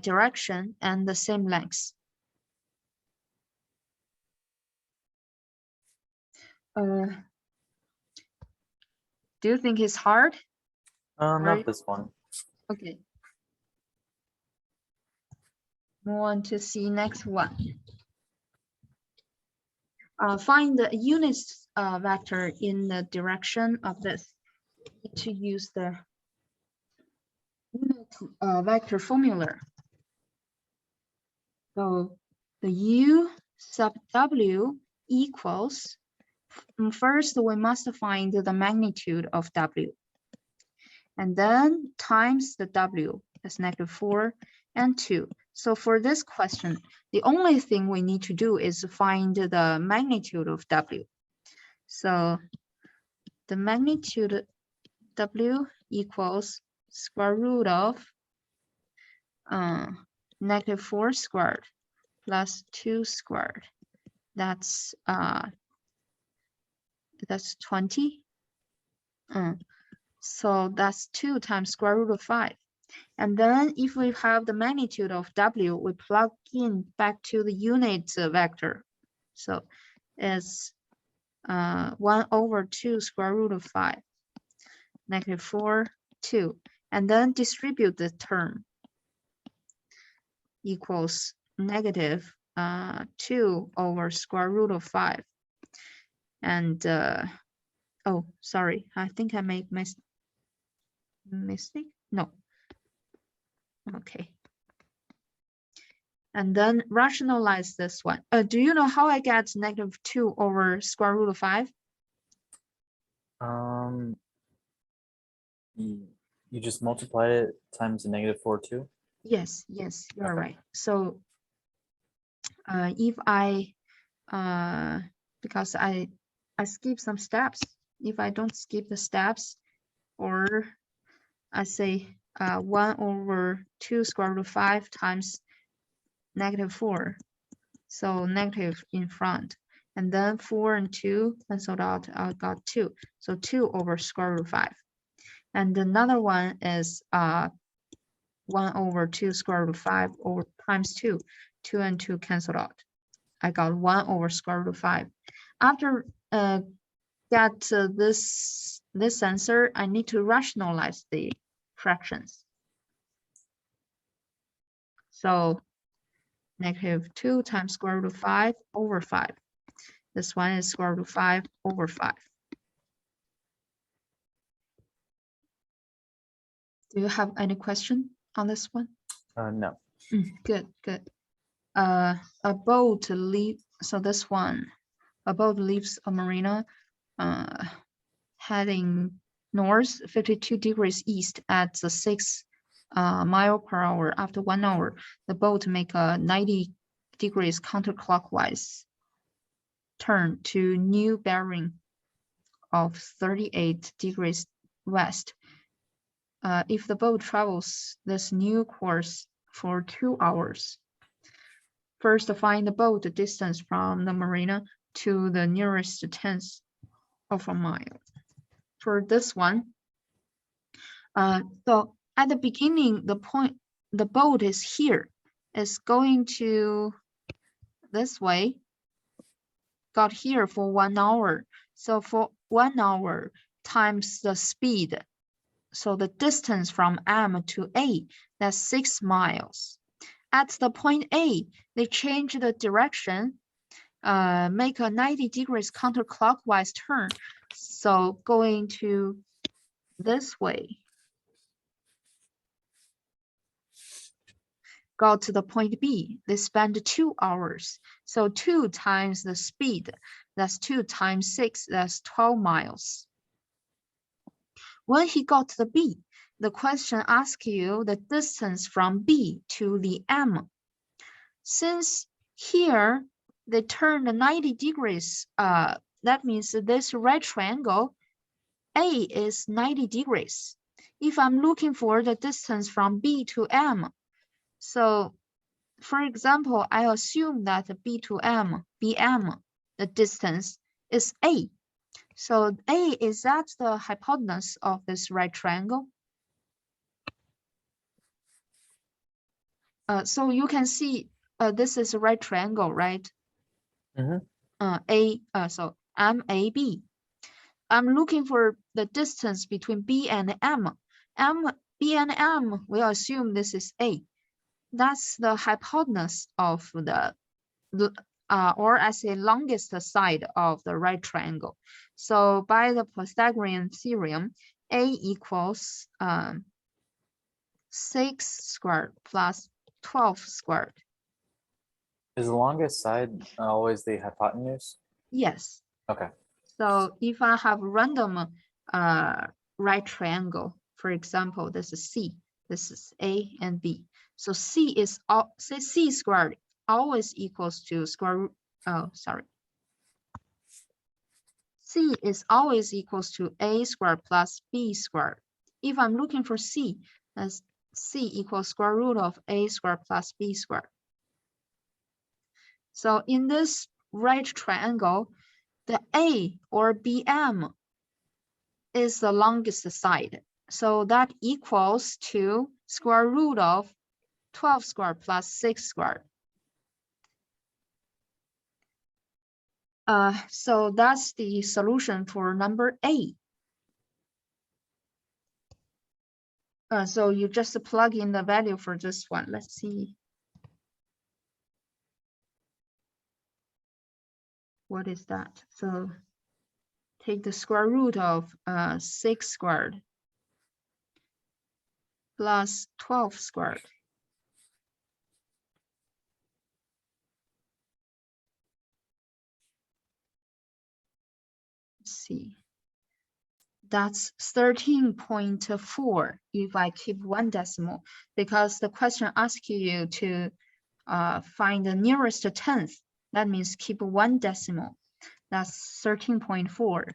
direction and the same length. Do you think it's hard? Not this one. Okay. Move on to see next one. Find the unit vector in the direction of this. Need to use the unit vector formula. So the U sub W equals, first we must find the magnitude of W. And then times the W, that's -4 and 2. So for this question, the only thing we need to do is find the magnitude of W. So the magnitude W equals square root of -4 squared plus 2 squared. That's 20. So that's 2 times square root of 5. And then if we have the magnitude of W, we plug in back to the unit vector. So it's 1/2 square root of 5, -4, 2. And then distribute the term equals -2 over square root of 5. And oh, sorry, I think I made mistake. No. Okay. And then rationalize this one. Do you know how I get -2 over square root of 5? You just multiply it times the -4 too? Yes, you're right. So if I because I skip some steps. If I don't skip the steps, or I say 1/2 square root of 5 times -4. So negative in front. And then 4 and 2 canceled out, I got 2. So 2 over square root of 5. And another one is 1 over 2 square root of 5 over times 2. 2 and 2 cancel out. I got 1 over square root of 5. After get this answer, I need to rationalize the fractions. So -2 times square root of 5 over 5. This one is square root of 5 over 5. Do you have any question on this one? No. Good. A boat leaves, so this one, a boat leaves a marina heading north 52 degrees east at the 6 mile per hour. After 1 hour, the boat make a 90 degrees counterclockwise turn to new bearing of 38 degrees west. If the boat travels this new course for 2 hours, first find the boat distance from the marina to the nearest tenth of a mile. For this one, so at the beginning, the boat is here, is going to this way, got here for 1 hour. So for 1 hour times the speed, so the distance from M to A, that's 6 miles. At the point A, they change the direction, make a 90 degrees counterclockwise turn. So going to this way. Go to the point B, they spend 2 hours. So 2 times the speed, that's 2 times 6, that's 12 miles. When he got to the B, the question asks you the distance from B to the M. Since here they turn 90 degrees, that means this right triangle, A is 90 degrees. If I'm looking for the distance from B to M, so for example, I assume that B to M, BM, the distance is A. So A is at the hypotenuse of this right triangle. So you can see this is a right triangle, right? So MAB. I'm looking for the distance between B and M. B and M, we assume this is A. That's the hypotenuse of or I say longest side of the right triangle. So by the Pythagorean theorem, A equals 6 squared plus 12 squared. Is the longest side always the hypotenuse? Yes. Okay. So if I have random right triangle, for example, this is C, this is A and B. So C is say C squared always equals to square root. Oh, sorry. C is always equals to A squared plus B squared. If I'm looking for C, that's C equals square root of A squared plus B squared. So in this right triangle, the A or BM is the longest side. So that equals to square root of 12 squared plus 6 squared. So that's the solution for number A. So you just plug in the value for this one. Let's see. What is that? So take the square root of 6 squared plus 12 squared. Let's see. That's 13.4 if I keep 1 decimal, because the question asks you to find the nearest tenth. That means keep 1 decimal. That's 13.4.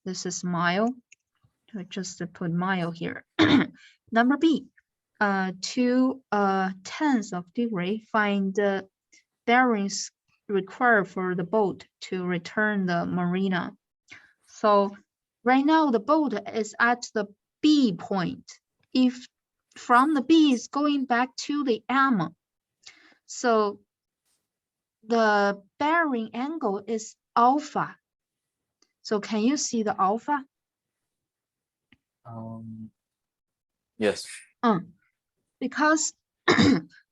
This is mile. I just put mile here. Number B, 2 tenths of degree, find the bearings required for the boat to return the marina. So right now the boat is at the B point. If from the B is going back to the M, so the bearing angle is alpha. So can you see the alpha? Yes. Because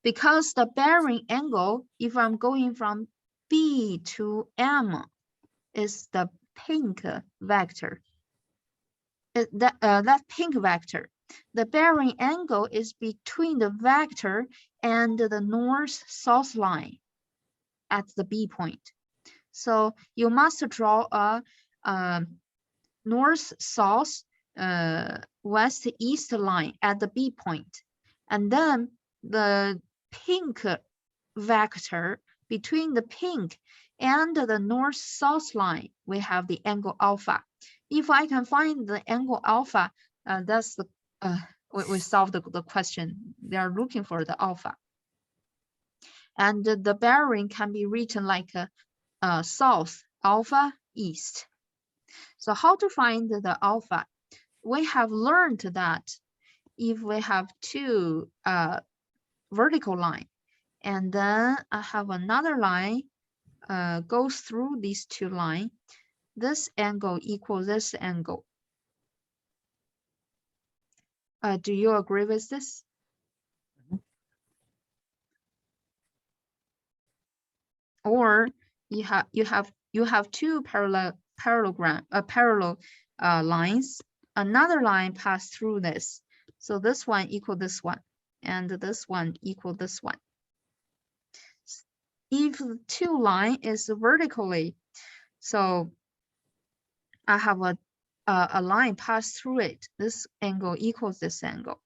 because the bearing angle, if I'm going from B to M, is the pink vector. That pink vector. The bearing angle is between the vector and the north-south line at the B point. So you must draw a north-south, west-east line at the B point. And then the pink vector between the pink and the north-south line, we have the angle alpha. If I can find the angle alpha, that's the we solved the question. They are looking for the alpha. And the bearing can be written like south, alpha, east. So how to find the alpha? We have learned that if we have two vertical line, and then I have another line goes through these two lines, this angle equals this angle. Do you agree with this? Or you have two parallel lines. Another line pass through this. So this one equal this one, and this one equal this one. If the two line is vertically, so I have a line pass through it. This angle equals this angle.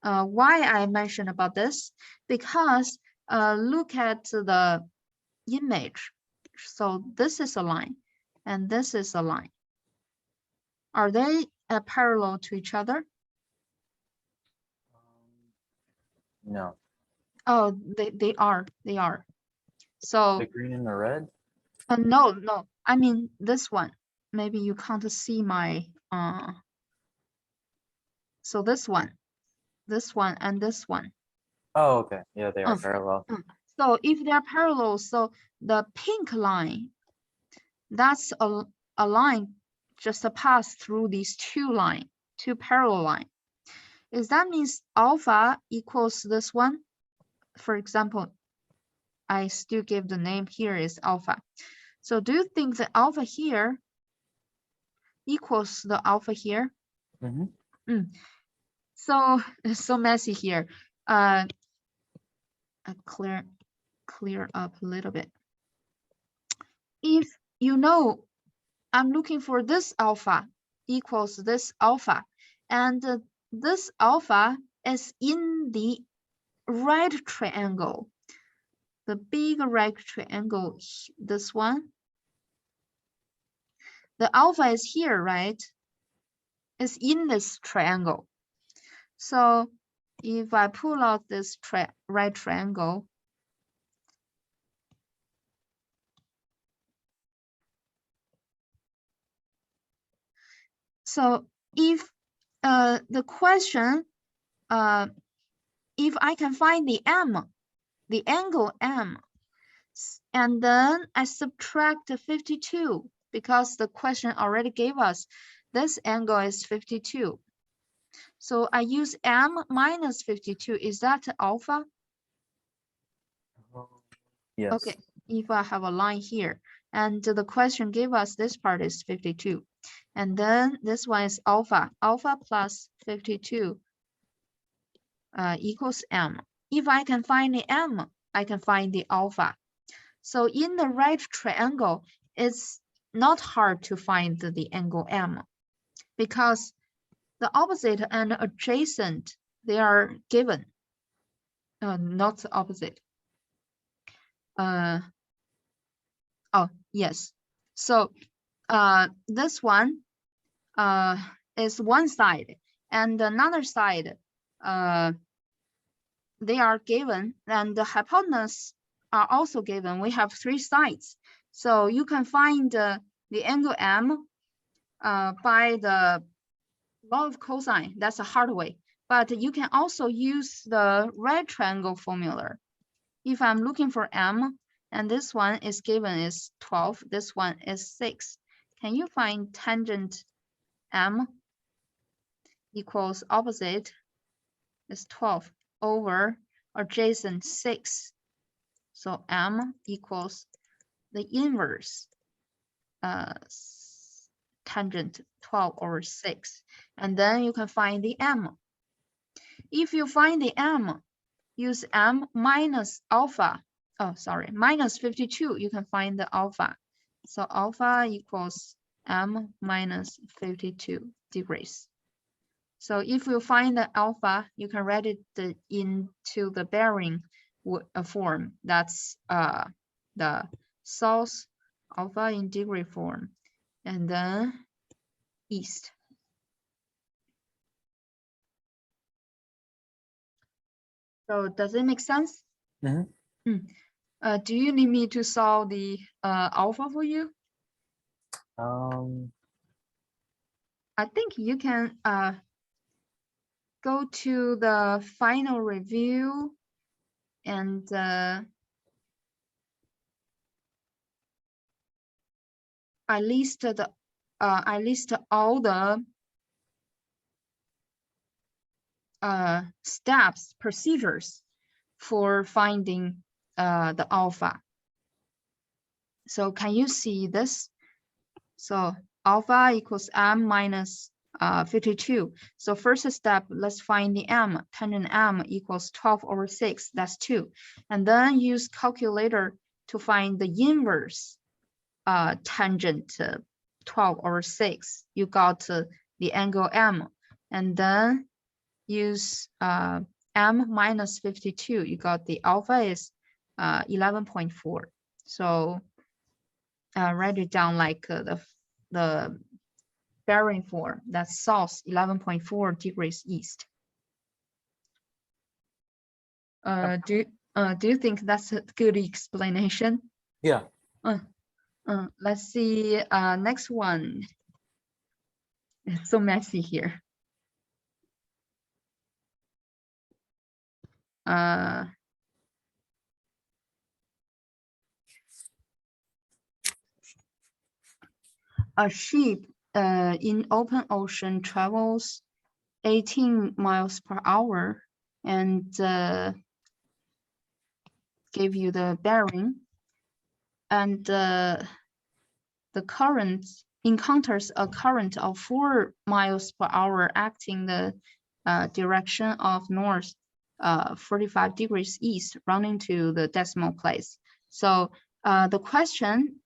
Why I mentioned about this? Because look at the image. So this is a line, and this is a line. Are they parallel to each other? No. Oh, they are. So The green and the red? no. I mean this one. Maybe you can't see my so this one, and this one. Oh, okay. Yeah, they are parallel. So if they are parallel, so the pink line, that's a line just a pass through these two parallel line. Is that means alpha equals this one? For example, I still give the name here is alpha. So do you think the alpha here equals the alpha here? So it's so messy here. I clear up a little bit. If you know I'm looking for this alpha equals this alpha, and this alpha is in the right triangle, the big right triangle, this one. The alpha is here, right? It's in this triangle. So if I pull out this right triangle, so if the question, if I can find the m, the angle m, and then I subtract 52 because the question already gave us this angle is 52. So I use m minus 52. Is that alpha? Yes. Okay, if I have a line here, and the question gave us this part is 52. And then this one is alpha. Alpha plus 52 equals m. If I can find the m, I can find the alpha. So in the right triangle, it's not hard to find the angle m, because the opposite and adjacent, they are given. Not the opposite. Oh, yes. So this one is one side, and another side, they are given, and the hypotenuse are also given. We have three sides. So you can find the angle m by the law of cosine, that's a hard way. But you can also use the right triangle formula. If I'm looking for m, and this one is given is 12, this one is 6. Can you find tangent m equals opposite is 12 over adjacent 6. So m equals the inverse tangent 12 over 6. And then you can find the m. If you find the m, use m minus alpha. Oh, sorry, minus 52. You can find the alpha. So alpha equals m minus 52 degrees. So if you find the alpha, you can write it into the bearing form. That's the south alpha in degree form, and then east. So does it make sense? Mm-hmm. Do you need me to solve the alpha for you? I think you can go to the final review and I list all the steps, procedures for finding the alpha. So can you see this? So alpha equals m minus 52. So first step, let's find the m. Tangent m equals 12 over 6. That's 2. And then use calculator to find the inverse tangent 12 over 6. You got the angle m. And then use m minus 52. You got the alpha is 11.4. So write it down like the bearing form. That's south 11.4 degrees east. Do you think that's a good explanation? Yeah. Let's see. Next one. It's so messy here. A ship in open ocean travels 18 miles per hour and give you the bearing, and the current encounters a current of 4 miles per hour acting the direction of north 45 degrees east, running to the decimal place. So the question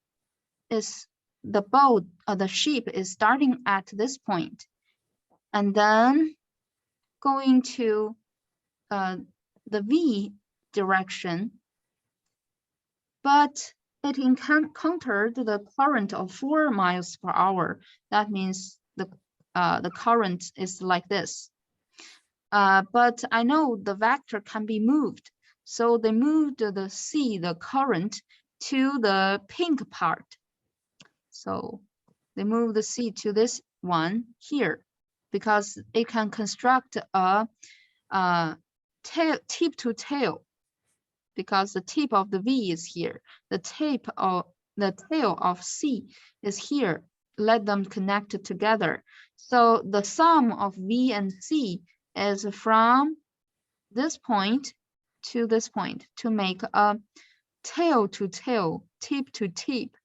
is, the boat, the ship is starting at this point and then going to the V direction, but it encountered the current of 4 miles per hour. That means the current is like this. But I know the vector can be moved. So they moved the current to the pink part. So they move the C to this one here because it can construct a tip to tail, because the tip of the V is here. The tail of C is here. Let them connect together. So the sum of V and C is from this point to this point to make a tail to tail, tip to tip.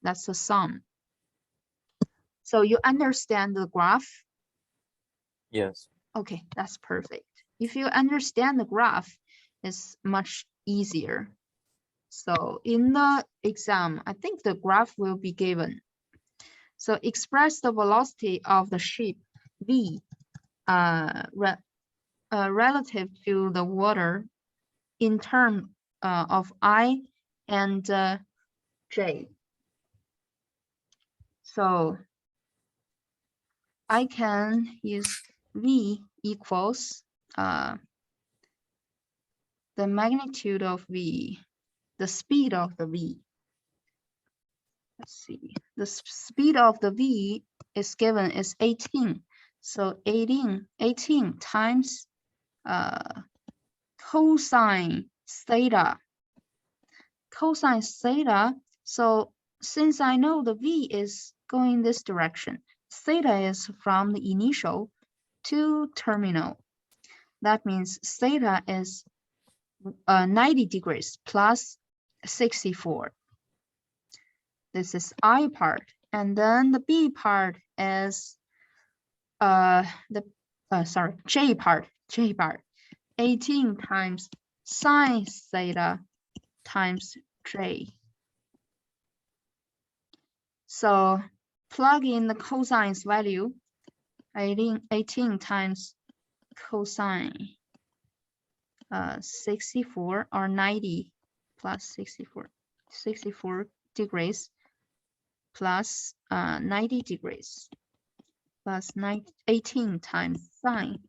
That's the sum. So you understand the graph? Yes. Okay, that's perfect. If you understand the graph, it's much easier. So in the exam, I think the graph will be given. So express the velocity of the ship V relative to the water in terms of I and J. So I can use V equals the magnitude of V, the speed of the V. Let's see, the speed of the V is given is 18. So 18 times cosine theta. Cosine theta. So since I know the v is going this direction, theta is from the initial to terminal. That means theta is 90 degrees plus 64. This is I part, and then the B part is J part. 18 times sine theta times J. So plug in the cosine's value. 18 times cosine 64 or 90 plus 64 degrees plus 90 degrees plus 18 times sine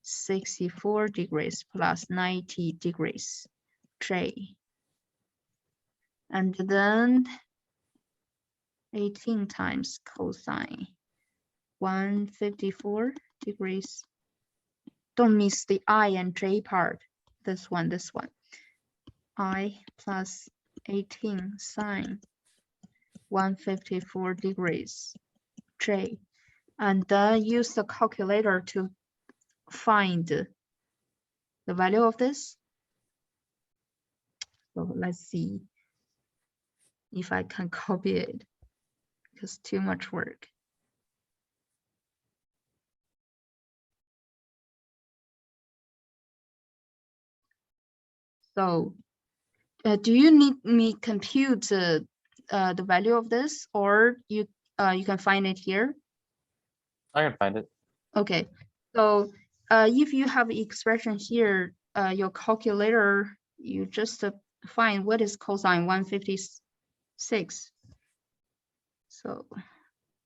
64 degrees plus 90 degrees J. And then 18 times cosine 154 degrees. Don't miss the I and J part. This one. I plus 18 sine 154 degrees J. And then use the calculator to find the value of this. So let's see if I can copy it, because too much work. So do you need me compute the value of this, or you can find it here? I can find it. Okay, so if you have expression here, your calculator, you just find what is cosine 156. So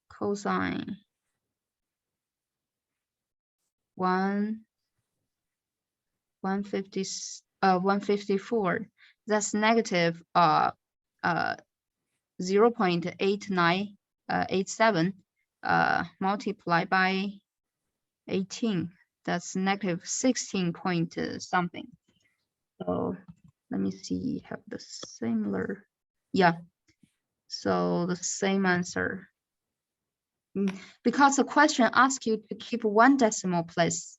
cosine 154. That's negative 0.8987 multiplied by 18. That's negative 16 point something. So let me see, have the similar. Yeah. So the same answer. Because the question asks you to keep one decimal place.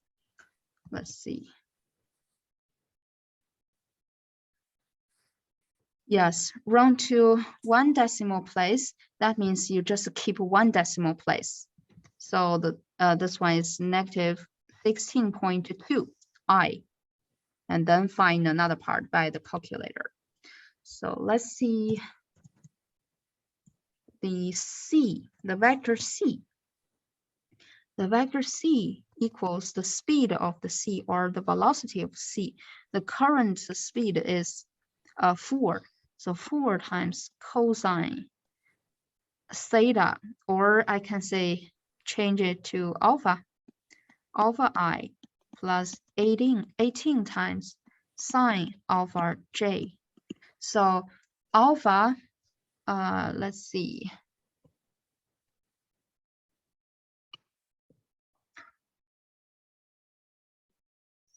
Let's see. Yes, round to one decimal place. That means you just keep one decimal place. So the this one is negative 16.2 I, and then find another part by the calculator. So let's see the C, the vector C. The vector C equals the speed of the C, or the velocity of C. The current speed is 4. So 4 times cosine theta, or I can say change it to alpha I plus 18 times sine alpha j. So alpha, let's see.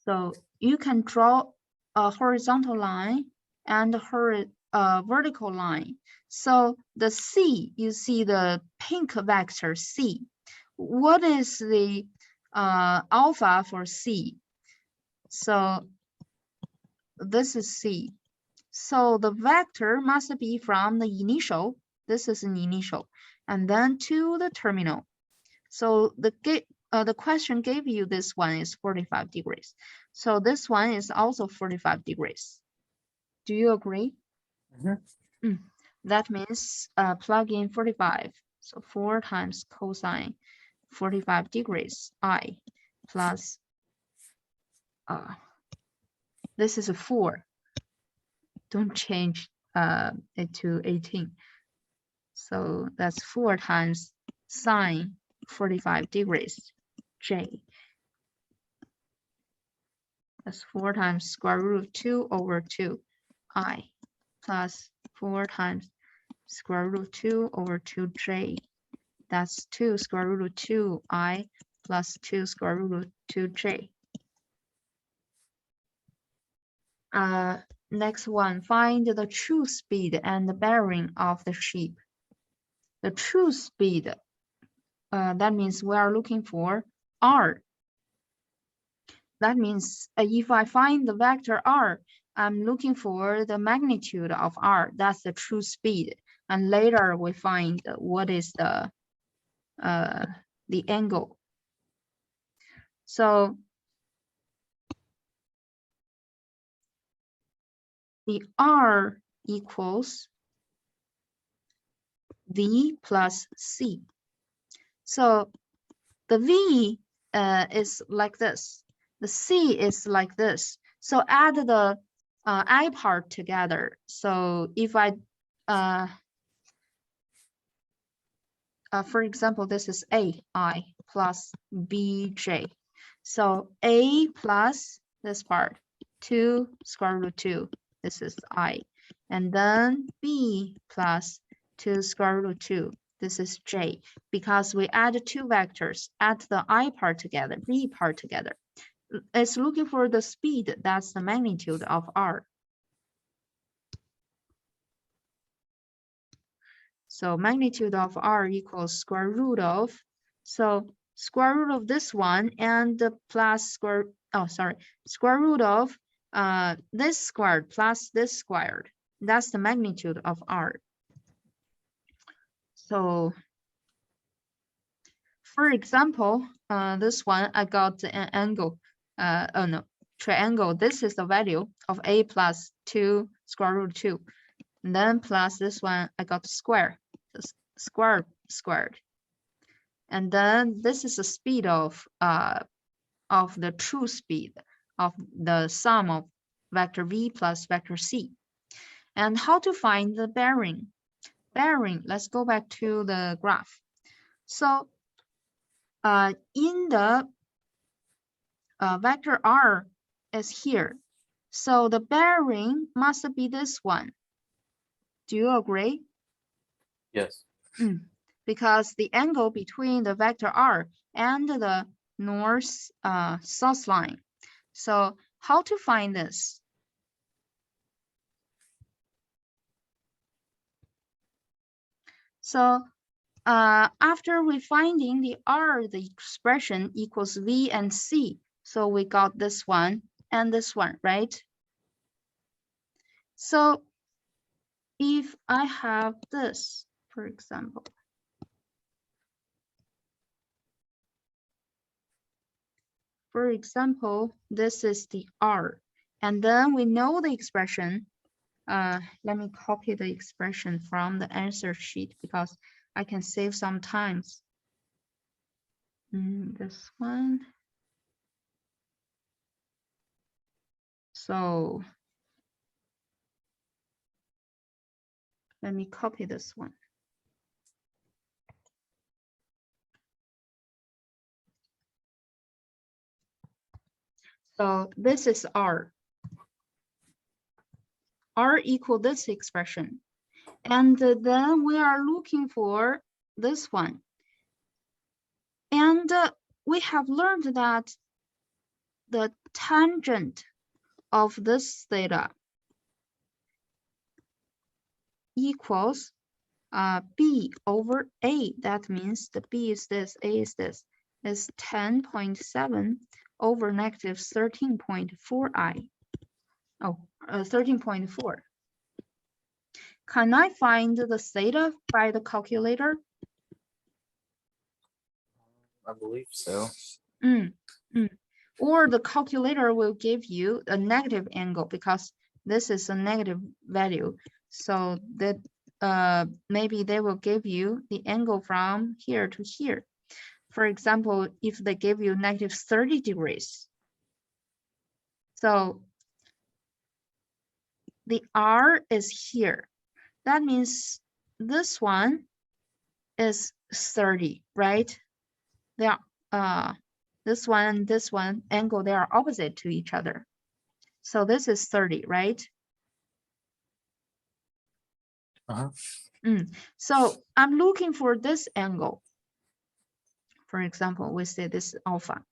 So you can draw a horizontal line and a vertical line. So the C, you see the pink vector C. What is the alpha for C? So this is C. So the vector must be from the initial, this is an initial, and then to the terminal. So the question gave you this one is 45 degrees. So this one is also 45 degrees. Do you agree? Mm-hmm. That means plug in 45. So 4 times cosine 45 degrees I plus, this is a 4. Don't change it to 18. So that's 4 times sine 45 degrees J. That's 4 times square root of 2 over 2 I plus 4 times square root of 2 over 2J. That's 2 square root of 2i plus 2 square root of 2j. Next one, find the true speed and the bearing of the ship. The true speed, that means we are looking for r. That means if I find the vector r, I'm looking for the magnitude of r. That's the true speed. And later we find what is the angle. So the r equals v plus c. So the v is like this. The c is like this. So add the I part together. So if I, for example, this is ai plus bj. So a plus this part, 2 square root 2. This is I. And then b plus 2 square root 2. This is j. Because we add two vectors, add the I part together, b part together. It's looking for the speed. That's the magnitude of r. So magnitude of r equals square root of, so square root of this one and plus square root of this squared plus this squared. That's the magnitude of r. So for example, this one, I got an angle, triangle. This is the value of a plus 2 square root 2. And then plus this one, I got square, squared. And then this is the speed of the true speed of the sum of vector v plus vector c. And how to find the bearing? Bearing, let's go back to the graph. So in the vector r is here. So the bearing must be this one. Do you agree? Yes. Because the angle between the vector r and the north south line. So how to find this? So after we finding the r, the expression equals v and c. So we got this one and this one, right? So if I have this, for example, this is the r, and then we know the expression. Let me copy the expression from the answer sheet because I can save some times. This one. So let me copy this one. So this is r. R equal this expression. And then we are looking for this one. And we have learned that the tangent of this theta equals b over a. That means the b is this, a is this, is 10.7 over negative 13.4i. 13.4. Can I find the theta by the calculator? I believe so. Or the calculator will give you a negative angle because this is a negative value. So that maybe they will give you the angle from here to here. For example, if they give you negative 30 degrees. So the r is here. That means this one is 30, right? They are this one and this one angle, they are opposite to each other. So this is 30, right? So I'm looking for this angle. For example, we say this alpha.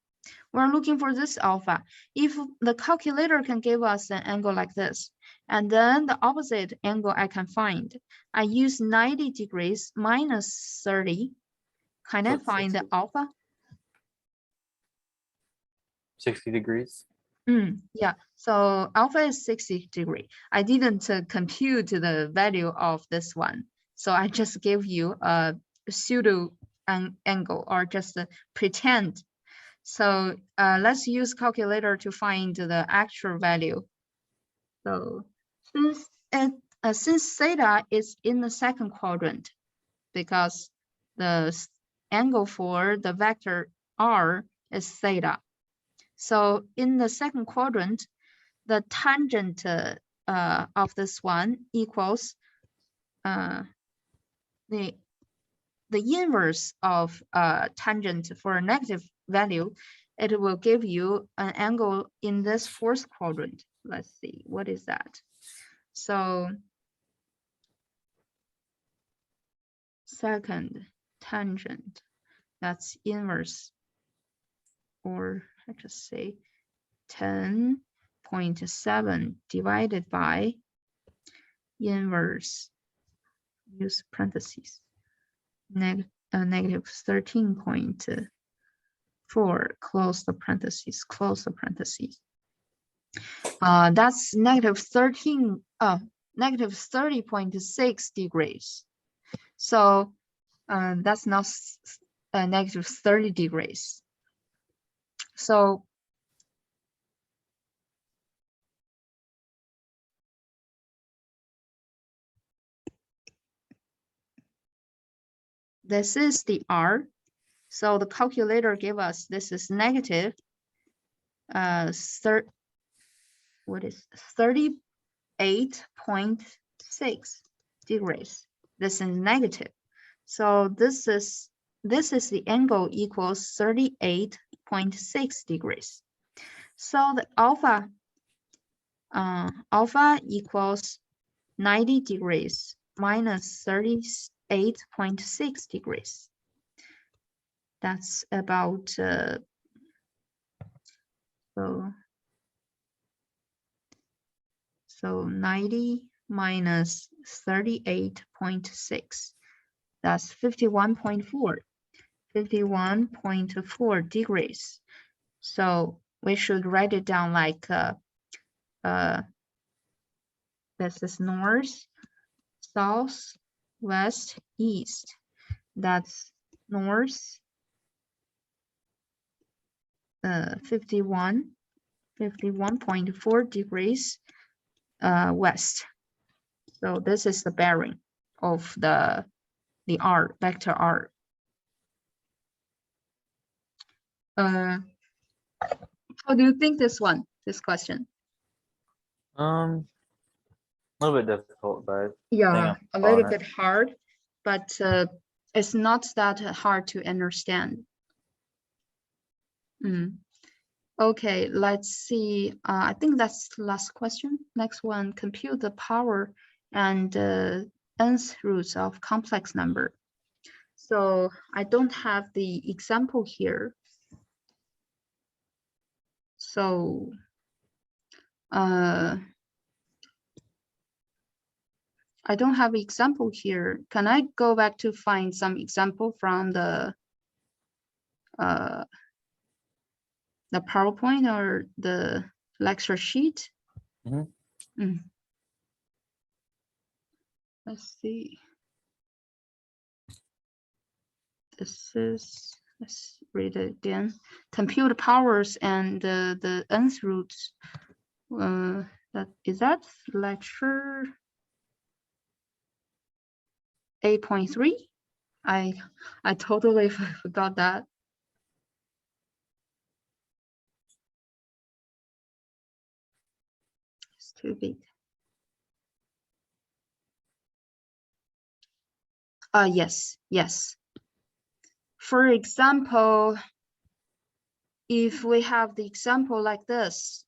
We're looking for this alpha. If the calculator can give us an angle like this, and then the opposite angle I can find, I use 90 degrees minus 30. Can I find the alpha? 60 degrees. Yeah, so alpha is 60 degree. I didn't compute the value of this one. So I just give you a pseudo angle or just pretend. So let's use calculator to find the actual value. So since theta is in the second quadrant, because the angle for the vector r is theta. So in the second quadrant, the tangent of this one equals the inverse of tangent for a negative value. It will give you an angle in this fourth quadrant. Let's see, what is that? So second tangent, that's inverse, or I just say 10.7 divided by inverse, use parentheses, negative 13.4, close the parentheses, close the parentheses. That's negative 30.6 degrees. So that's not negative 30 degrees. So this is the R. So the calculator gave us this is negative 38.6 degrees. This is negative. So this is the angle equals 38.6 degrees. So the alpha equals 90 degrees minus 38.6 degrees. That's about so 90 minus 38.6. That's 51.4 degrees. So we should write it down like this is north, south, west, east. That's north 51.4 degrees west. So this is the bearing of the R, vector R. How do you think this question? A little bit difficult, but yeah, a little bit hard, but it's not that hard to understand. Okay, let's see. I think that's the last question. Next one, compute the power and nth roots of complex number. So I don't have the example here. So I don't have an example here. Can I go back to find some example from the PowerPoint or the lecture sheet? Let's see. This is, let's read it again. Compute powers and the nth roots. Is that lecture 8.3? I totally forgot that. It's too big. Yes. For example, if we have the example like this,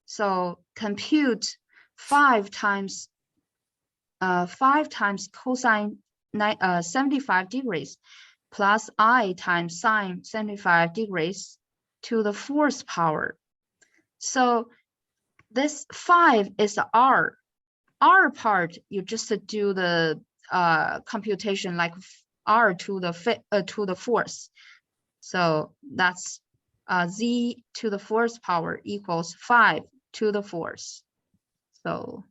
so compute 5 times cosine 75 degrees. plus I times sine 75 degrees to the fourth power. So this 5 is the R. R part, you just do the computation like R to the fourth. So that's Z to the fourth power equals 5 to the fourth. So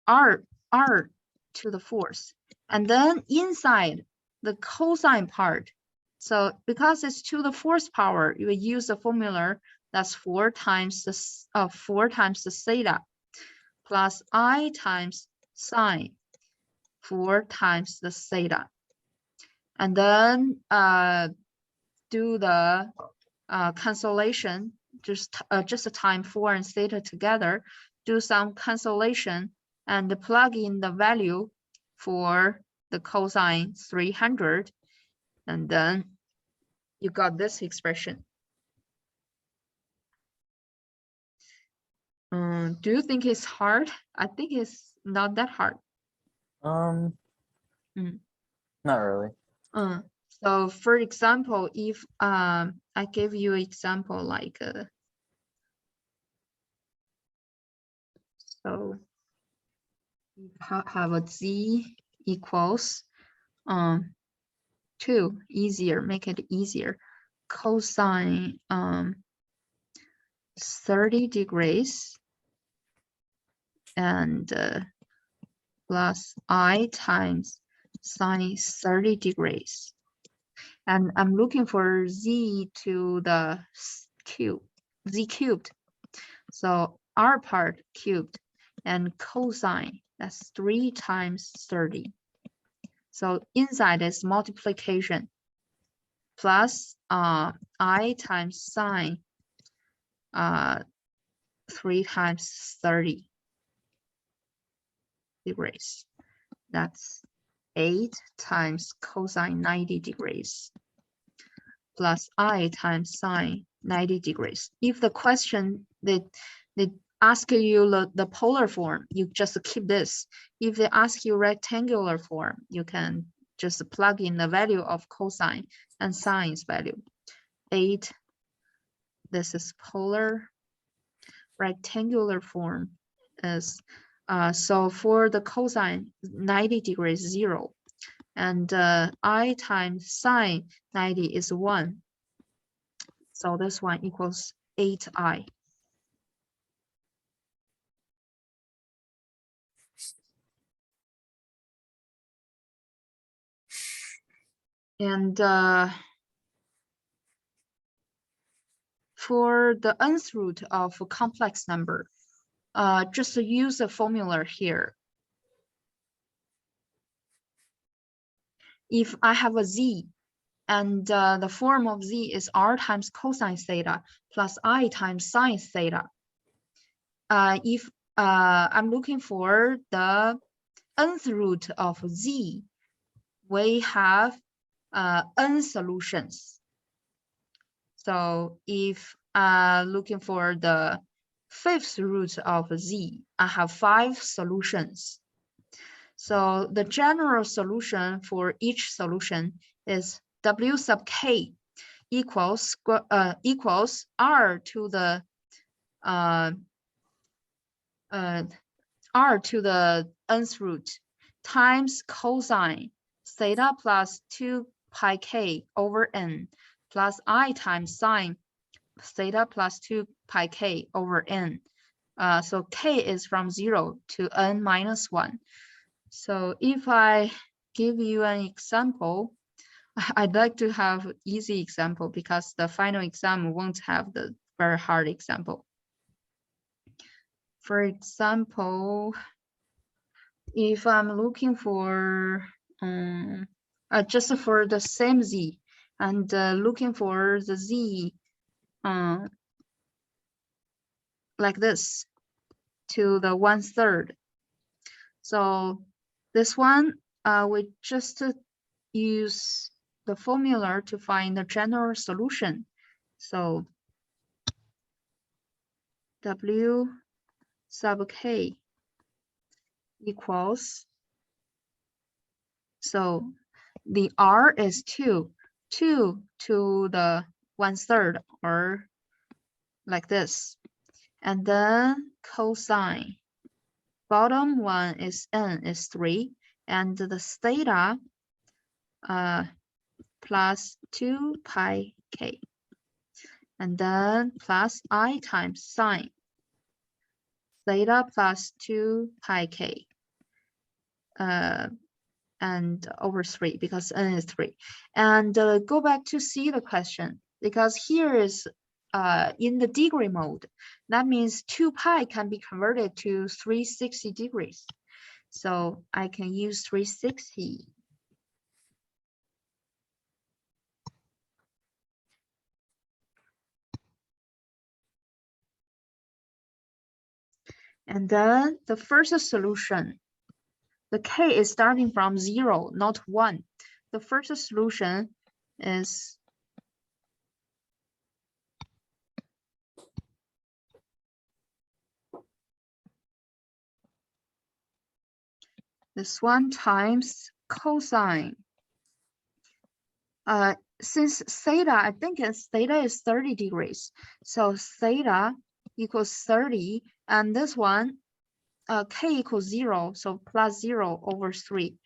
R to the fourth. And then inside the cosine part, so because it's to the fourth power, you will use the formula that's 4 times the theta plus I times sine 4 times the theta. And then do the cancellation, just time 4 and theta together, do some cancellation and plug in the value for the cosine 300, and then you got this expression. Do you think it's hard? I think it's not that hard. Not really. So for example, if I give you example like so you have a Z equals 2, easier, make it easier, cosine 30 degrees and plus I times sine 30 degrees. And I'm looking for Z to the cube, Z cubed. So R part cubed and cosine, that's 3 times 30. So inside is multiplication plus I times sine 3 times 30 degrees. That's 8 times cosine 90 degrees plus I times sine 90 degrees. If the question they ask you the polar form, you just keep this. If they ask you rectangular form, you can just plug in the value of cosine and sine's value. 8, this is polar. Rectangular form is, so for the cosine 90 degrees 0. And I times sine 90 is 1. So this one equals 8i. And for the nth root of a complex number, just use the formula here. If I have a Z and the form of Z is R times cosine theta plus I times sine theta. If I'm looking for the nth root of Z, we have n solutions. So if looking for the 5th root of Z, I have 5 solutions. So the general solution for each solution is W sub k equals R to the nth root times cosine theta plus 2 pi k over n plus I times sine theta plus 2 pi k over n. So k is from 0 to n minus 1. So if I give you an example, I'd like to have easy example because the final exam won't have the very hard example. For example, if I'm looking for just for the same Z and looking for the Z like this to the 1/3. So this one, we just use the formula to find the general solution. So W sub k equals, so the R is 2 to the 1/3 or like this. And then cosine. Bottom one is n is 3 and the theta plus 2 pi k. And then plus I times sine. Theta plus 2 pi k. And over 3 because n is 3. And go back to see the question because here is in the degree mode. That means 2 pi can be converted to 360 degrees. So I can use 360. And then the first solution, the k is starting from 0, not 1. The first solution is this one times cosine. Since theta, I think theta is 30 degrees. So theta equals 30, and this one, k equals 0, so plus 0 over 3.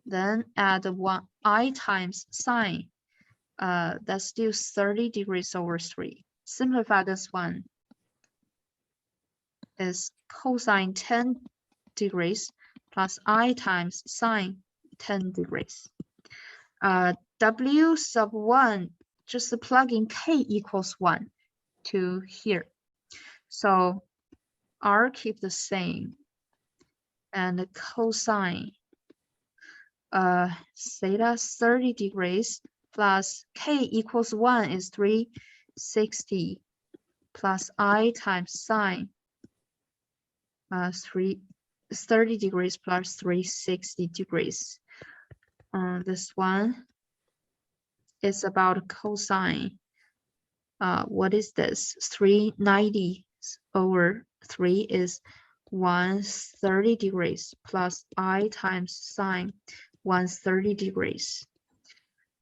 Then add 1 I times sine. That's still 30 degrees over 3. Simplify this one. Is cosine 10 degrees plus I times sine 10 degrees. W sub 1, just plug in k equals 1 to here. So R keep the same. And the cosine theta 30 degrees plus k equals 1 is 360 plus I times sine 30 degrees plus 360 degrees. This one is about cosine. What is this? 390 over 3 is 130 degrees plus I times sine 130 degrees.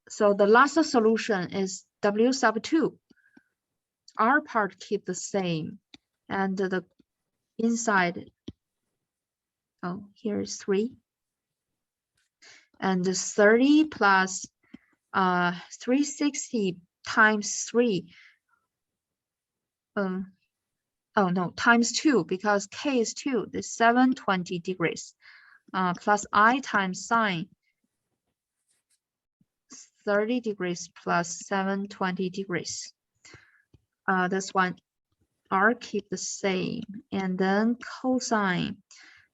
So the last solution is W sub 2. R part keep the same. And the inside, oh, here is 3. And 30 plus 360 times 3. Oh no, times 2 because k is 2. Is 720 degrees. Plus I times sine 30 degrees plus 720 degrees. This one R keep the same, and then cosine.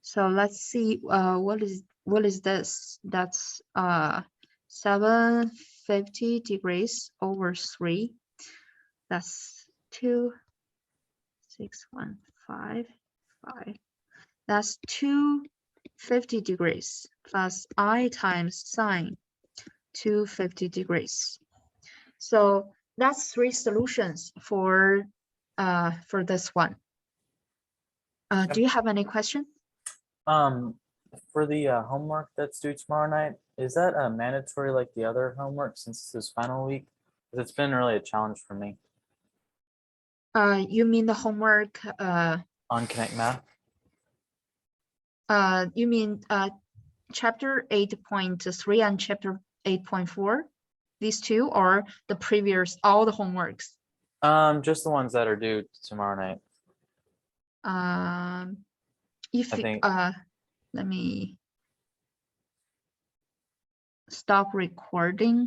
So let's see what is this? That's 750 degrees over 3. That's 26155. That's 250 degrees plus I times sine 250 degrees. So that's 3 solutions for this one. Do you have any question? For the homework that's due tomorrow night, is that mandatory like the other homework since this is final week? Because it's been really a challenge for me. You mean the homework on Connect Math? You mean chapter 8.3 and chapter 8.4? These two, or the previous, all the homeworks? Just the ones that are due tomorrow night. If I think. Let me stop recording.